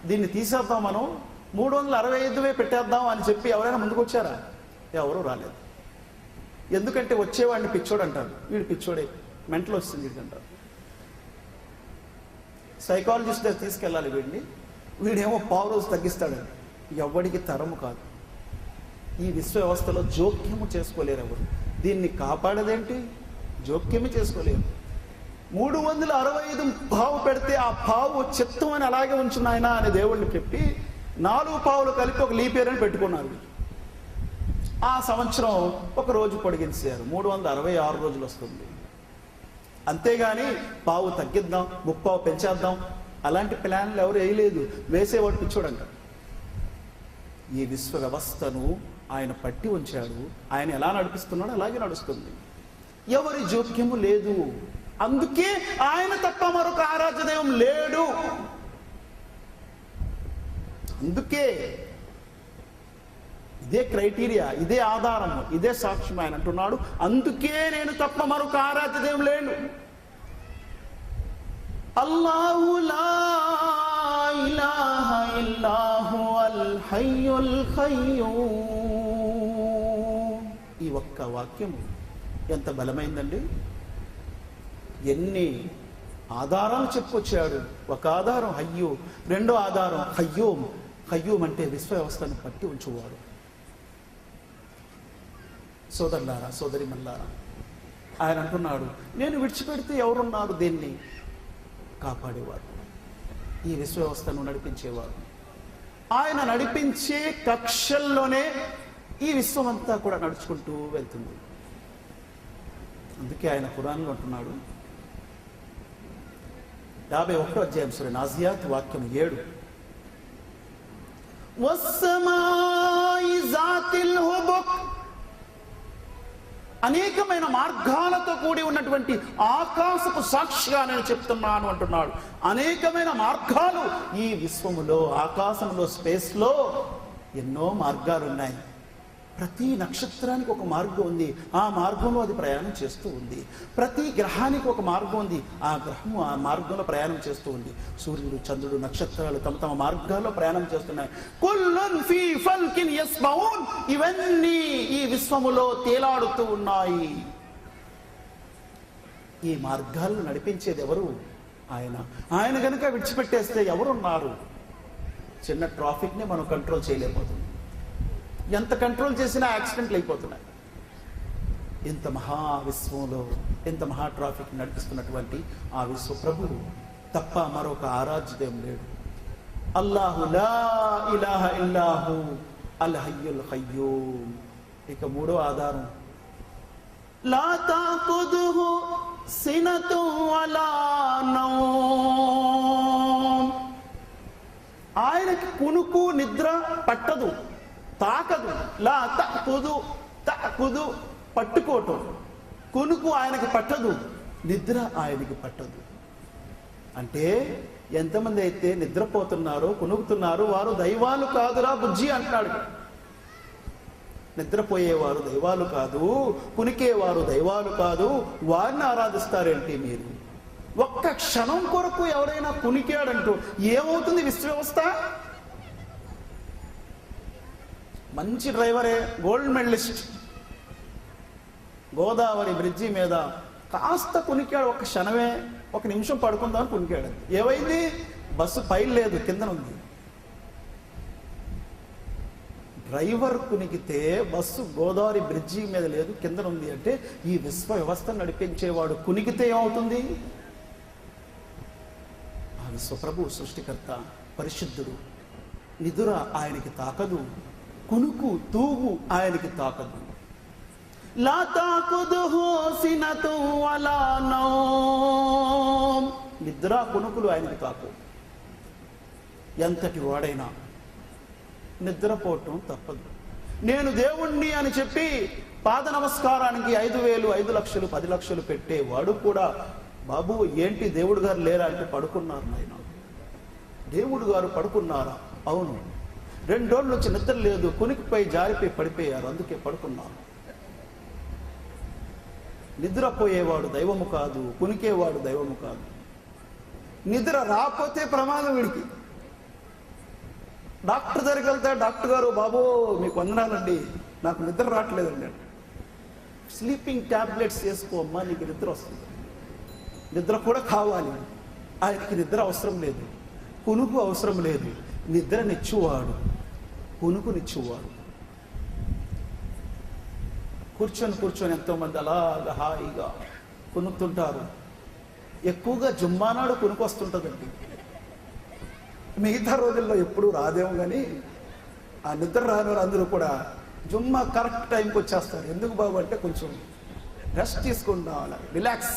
దీన్ని తీసేద్దాం, మనం 365 పెట్టేద్దాం అని చెప్పి ఎవరైనా ముందుకు వచ్చారా? ఎవరూ రాలేదు. ఎందుకంటే వచ్చేవాడిని పిచ్చోడు అంటారు. వీడు పిచ్చోడే, మెంటల్ వస్తుంది వీడికి అంటారు. సైకాలజిస్ట్ దగ్గర తీసుకెళ్ళాలి వీడిని, వీడేమో పావు రోజు తగ్గిస్తాడని. ఎవడికి తరము కాదు. ఈ విశ్వ వ్యవస్థలో జోక్యము చేసుకోలేరు ఎవరు. దీన్ని కాపాడదేంటి? జోక్యమే చేసుకోలేరు. 365 పావు పెడితే ఆ పావు చిత్తం అని అలాగే ఉంచున్నాయన అని దేవుడిని చెప్పి 4 పావులు కలిపి ఒక లీప్ ఇయర్ అని పెట్టుకున్నారు. ఆ సంవత్సరం ఒక రోజు పొడిగించారు, 366 రోజులు వస్తుంది. అంతేగాని పావు తగ్గిద్దాం, 3 పావు పెంచేద్దాం అలాంటి ప్లాన్లు ఎవరు వేయలేదు. వేసేవాడు పిచ్చోడంట. ఈ విశ్వ వ్యవస్థను ఆయన పట్టి ఉంచాడు. ఆయన ఎలా నడిపిస్తున్నాడో అలాగే నడుస్తుంది. ఎవరి జోక్యము లేదు. అందుకే ఆయన తప్ప మరొక ఆరాధ్య దైవం లేడు. అందుకే ఇదే క్రైటీరియా, ఇదే ఆధారం, ఇదే సాక్ష్యం. ఆయన అంటున్నాడు, అందుకే నేను తప్ప మరొక ఆరాధ్య దైవం లేడు. అల్లాహు లా ఇలాహ ఇల్లాహు అల్ హయ్యుల్ ఖయ్యూమ్. ఈ ఒక్క వాక్యం ఎంత బలమైందండి. ఎన్ని ఆధారాలు చెప్పుకొచ్చాడు. ఒక ఆధారం హయ్యూ, రెండో ఆధారం ఖయ్యూమ్. ఖయ్యూమ్ అంటే విశ్వ వ్యవస్థను పట్టి ఉంచువాడు. సోదరులారా, సోదరిమల్లారా, ఆయన అంటున్నాడు, నేను విడిచిపెడితే ఎవరున్నారు దీన్ని కాపాడేవారు, ఈ విశ్వ వ్యవస్థను నడిపించేవారు. ఆయన నడిపించే కక్షల్లోనే ఈ విశ్వం అంతా కూడా నడుచుకుంటూ వెళ్తుంది. అందుకే ఆయన ఖురాన్లో అంటున్నాడు, 51వ అధ్యాయం సూర నాజియాత్ వాక్యం 7, వస్సమాయి జాతిల్ హుబుక్. అనేకమైన మార్గాలతో కూడి ఉన్నటువంటి ఆకాశపు సాక్షిగా నేను చెప్తున్నాను అంటున్నాడు. అనేకమైన మార్గాలు ఈ విశ్వములో, ఆకాశంలో, స్పేస్లో ఎన్నో మార్గాలు ఉన్నాయి. ప్రతి నక్షత్రానికి ఒక మార్గం ఉంది. ఆ మార్గంలో అది ప్రయాణం చేస్తూ ఉంది. ప్రతి గ్రహానికి ఒక మార్గం ఉంది. ఆ గ్రహము ఆ మార్గంలో ప్రయాణం చేస్తూ ఉంది. సూర్యుడు, చంద్రుడు, నక్షత్రాలు తమ తమ మార్గాల్లో ప్రయాణం చేస్తున్నాయి. కుల్లన్ ఫీ ఫల్కిన్ యస్బౌన్. ఇవన్నీ ఈ విశ్వములో తేలాడుతూ ఉన్నాయి. ఈ మార్గాలను నడిపించేది ఎవరు? ఆయన. ఆయన గనుక విడిచిపెట్టేస్తే ఎవరున్నారు? చిన్న ట్రాఫిక్ని మనం కంట్రోల్ చేయలేకపోతున్నాం. ఎంత కంట్రోల్ చేసినా యాక్సిడెంట్లు అయిపోతున్నాయి. ఇంత మహా విశ్వంలో, ఇంత మహా ట్రాఫిక్ నడిపిస్తున్నటువంటి ఆ విశ్వ ప్రభువు తప్ప మరొక ఆరాధ్యదేవం లేడు. అల్లాహు లా ఇలాహ ఇల్లాహు అల్ హయ్యుల్ ఖయ్యూమ్. ఇక 3వ ఆధారం, లా తాఖుదుహు సినతు వలా నౌమ్. ఆయనకి కునుకు నిద్ర పట్టదు, తాకదు. లా తఖుదు, తఖుదు పట్టుకోవటం. కునుకు ఆయనకి పట్టదు, నిద్ర ఆయనకి పట్టదు. అంటే ఎంతమంది అయితే నిద్రపోతున్నారో, కునుకుతున్నారో వారు దైవాలు కాదురా బుజ్జి అంటాడు. నిద్రపోయేవారు దైవాలు కాదు, కునికేవారు దైవాలు కాదు, వారిని ఆరాధిస్తారేంటి మీరు? ఒక్క క్షణం కొరకు ఎవరైనా కునికాడంటూ ఏమవుతుంది విశ్వ వ్యవస్థ? మంచి డ్రైవరే, గోల్డ్ మెడలిస్ట్, గోదావరి బ్రిడ్జి మీద కాస్త కునికాడు. ఒక క్షణమే, ఒక నిమిషం పడుకుందామని కునికాడు. ఏమైంది? బస్సు పైన లేదు, కిందన ఉంది. డ్రైవర్ కునికితే బస్సు గోదావరి బ్రిడ్జి మీద లేదు, కిందన ఉంది. అంటే ఈ విశ్వ వ్యవస్థ నడిపించేవాడు కునికితే ఏమవుతుంది? ఆ విశ్వప్రభు సృష్టికర్త, పరిశుద్ధుడు. నిదుర ఆయనకి తాకదు, కునుకు తూగు ఆయనకి తాకదు. లా తాఖుదుహు సినతు వలా నౌమ్. నిద్ర, కునుకులు ఆయనకి తాకు. ఎంతటి వాడైనా నిద్రపోవటం తప్పదు. నేను దేవుణ్ణి అని చెప్పి పాద నమస్కారానికి 5,000, 5 లక్షలు, 10 లక్షలు పెట్టేవాడు కూడా, బాబు ఏంటి దేవుడు గారు లేరా అంటే పడుకున్నారు నాయన. దేవుడు గారు పడుకున్నారా? అవును. 2 రోజుల నుంచి నిద్ర లేదు, కునికిపోయి జారిపోయి పడిపోయారు, అందుకే పడుకున్నారు. నిద్రపోయేవాడు దైవము కాదు, కునికేవాడు దైవము కాదు. నిద్ర రాకపోతే ప్రమాదం వీడికి. డాక్టర్ దగ్గరికి వెళ్తే డాక్టర్ గారు, బాబో మీకు వందనాలండి, నాకు నిద్ర రావట్లేదండి. స్లీపింగ్ ట్యాబ్లెట్స్ వేసుకోమ్మా, నీకు నిద్ర వస్తుంది. నిద్ర కూడా కావాలి. ఆయనకి నిద్ర అవసరం లేదు, కునుకు అవసరం లేదు. నిద్రనిచ్చువాడు, కునుకునిచ్చువాడు. కూర్చొని ఎంతోమంది అలాగా హాయిగా కునుకుతుంటారు. ఎక్కువగా జుమ్మానాడు కునుకు వస్తుంటుందండి. మిగతా రోజుల్లో ఎప్పుడు రాదేమో కానీ ఆ నిద్ర రాని అందరూ కూడా జుమ్మా కరెక్ట్ టైంకి వచ్చేస్తారు. ఎందుకు బాబు అంటే కొంచెం రెస్ట్ తీసుకుంటాం, అలా రిలాక్స్.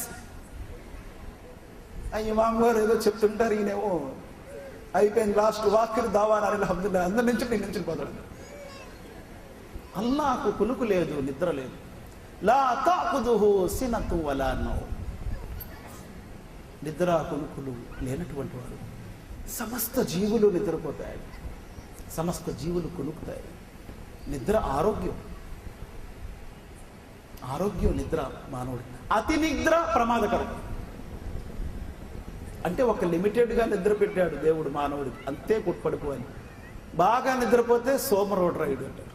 ఇమాం గారు ఏదో చెప్తుంటారు, ఈయనేమో అయిపోయింది లాస్ట్ వాక్యలు దావాని అల్హమ్దుల్లాహ్ అందరి నుంచి పోతాడు. అల్లాహకు కునుకు లేదు, నిద్ర లేదు. లా తాఖుదుహు సినతు వలా నౌమ్. నిద్ర కునుకులు లేనటువంటి వాడు. సమస్త జీవులు నిద్రపోతాయి, సమస్త జీవులు కునుకుతాయి. నిద్ర ఆరోగ్యం, ఆరోగ్యం నిద్ర మానవుడు. అతి నిద్ర ప్రమాదకరం. అంటే ఒక లిమిటెడ్గా నిద్ర పెట్టాడు దేవుడు మానవుడికి, అంతే పడుకోవాలి. బాగా నిద్రపోతే సోమరోడ్ రైడ్ అంటారు.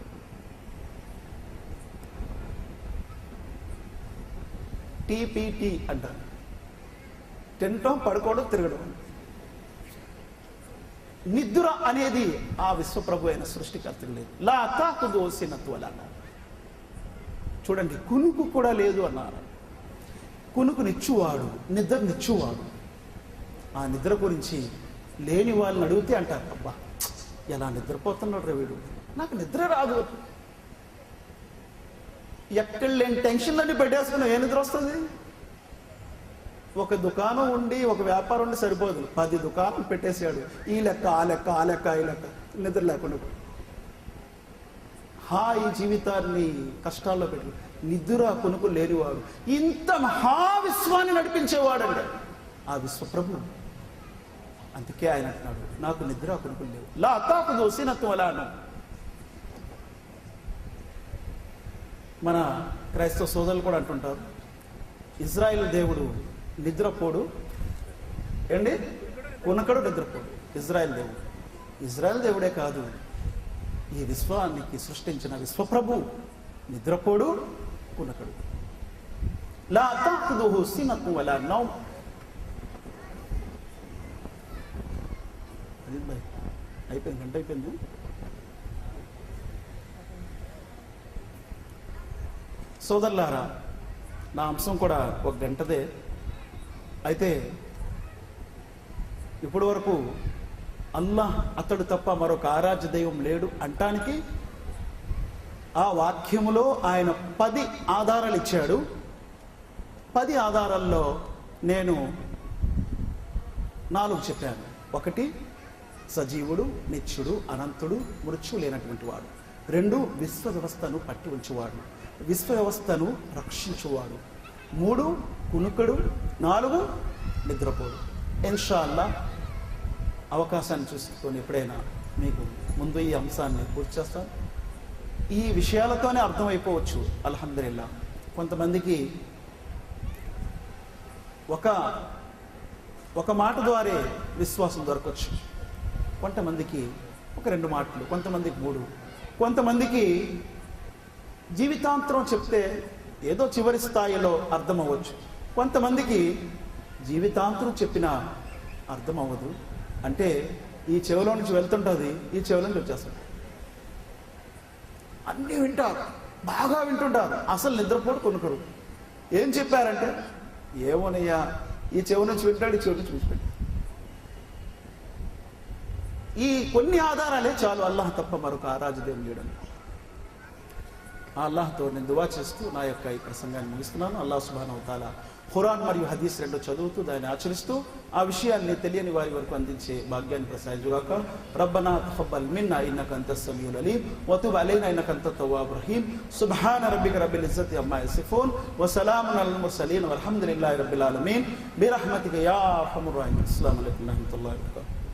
టీపీటీ అంటారు. తినటం, పడుకోవడం, తిరగడం. నిద్ర అనేది ఆ విశ్వప్రభు అయిన సృష్టికర్తకు లేదు. లా తాఖుదుహు సినతు వలా నౌమ్. చూడండి, కునుకు కూడా లేదు అన్నారు. కునుకునిచ్చువాడు, నిద్రనిచ్చువాడు. ఆ నిద్ర గురించి లేని వాళ్ళని అడిగితే అంటారు, అబ్బా ఎలా నిద్రపోతున్నాడు రా వీడు, నాకు నిద్ర రాదు. ఎక్కడ లేని టెన్షన్లన్నీ పెట్టేసుకుని ఏ నిద్ర వస్తుంది? ఒక దుకాణం ఉండి, ఒక వ్యాపారం ఉండి సరిపోదు, 10 దుకాణం పెట్టేసాడు. ఈ లెక్క, ఆ లెక్క, ఆ లెక్క, ఈ లెక్క, నిద్ర లేకుండా హాయి జీవితాన్ని కష్టాల్లో పెట్టి నిద్ర కునుకు లేనివాడు. ఇంత మహావిశ్వాన్ని నడిపించేవాడండి ఆ విశ్వప్రభు. అందుకే ఆయన అంటున్నాడు, నాకు నిద్ర కునుకులు లేవు. లా తాఖుదుహు సినతు వలా నౌమ్. మన క్రైస్తవ సోదరులు కూడా అంటుంటారు, ఇజ్రాయిల్ దేవుడు నిద్రపోడు ఏండి, కునకడు, నిద్రపోడు. ఇజ్రాయిల్ దేవుడు, ఇజ్రాయిల్ దేవుడే కాదు, ఈ విశ్వానికి సృష్టించిన విశ్వప్రభు నిద్రపోడు, కునకడు. లా తాఖుదుహు సినతు వలా నౌమ్. అయిపోయింది, గంట అయిపోయింది. సోదరులారా, నా అంశం కూడా 1 గంటదే. అయితే ఇప్పటి వరకు అల్లాహ్ అతడు తప్ప మరొక ఆరాధ్య దైవం లేడు అంటానికి ఆ వాక్యములో ఆయన 10 ఆధారాలు ఇచ్చాడు. 10 ఆధారాల్లో నేను 4 చెప్పాను. 1, సజీవుడు, నిత్యుడు, అనంతుడు, మృత్యు లేనటువంటి వాడు. 2, విశ్వ వ్యవస్థను పట్టి ఉంచువాడు, విశ్వ వ్యవస్థను రక్షించువాడు. 3, కునుకడు. 4, నిద్రపోడు. ఇన్షాల్లా అవకాశాన్ని చూసుకొని ఎప్పుడైనా మీకు ముందు ఈ అంశాన్ని పూర్తి చేస్తాను. ఈ విషయాలతోనే అర్థమైపోవచ్చు అల్హమ్దులిల్లా. కొంతమందికి ఒక మాట ద్వారా విశ్వాసం దొరకవచ్చు, కొంతమందికి 1-2 మాటలు, కొంతమందికి 3, కొంతమందికి జీవితాంతరం చెప్తే ఏదో చివరి స్థాయిలో అర్థం అవ్వచ్చు, కొంతమందికి జీవితాంతరం చెప్పినా అర్థం అవ్వదు. అంటే ఈ చెవిలో నుంచి వెళ్తుంటుంది, ఈ చెవిలో నుంచి వచ్చేస్తుంది. అన్నీ వింటారు, బాగా వింటుంటారు, అసలు నిద్రపోడు, కొనుక్కరు. ఏం చెప్పారంటే ఏమోనయ్యా, ఈ చెవి నుంచి వింటాడు, ఈ చెవి నుంచి వింటాడు. ఈ కొన్ని ఆధారాలే చాలు అల్లాహ్ తప్ప మరొక ఆరాధ్యదేవుడు లేడని. ఆ అల్లాహ్తో నేను దువా చేస్తూ నా యొక్క ఈ ప్రసంగాన్ని ముగిస్తున్నాను. అల్లాహ్ సుబ్హానహు వ తఆలా ఖురాన్ మరియు హదీస్ 2 చదువుతూ దాన్ని ఆచరిస్తూ ఆ విషయాన్ని తెలియని వారి వరకు అందించే భాగ్యాన్ని ప్రసాదించుగాక. రబ్బనా తఖబ్బల్ మిన్నా ఇన్నక అంతస్ సమీఉల్ అలీమ్ వ తుబ్ అలైనా ఇన్నక అంతత్ తవ్వాబుర్ రహీమ్. సుబ్హాన రబ్బిక రబ్బిల్ ఇజ్జతి అమ్మా యసిఫూన్ వ సలామున్ అలల్ ముర్సలీన్ వల్హమ్దులిల్లాహి రబ్బిల్ ఆలమీన్ బిరహ్మతిక యా అర్హమర్ రహీమ్. అస్సలాము అలైకుం వ రహ్మతుల్లాహి వ బరకాతుహు.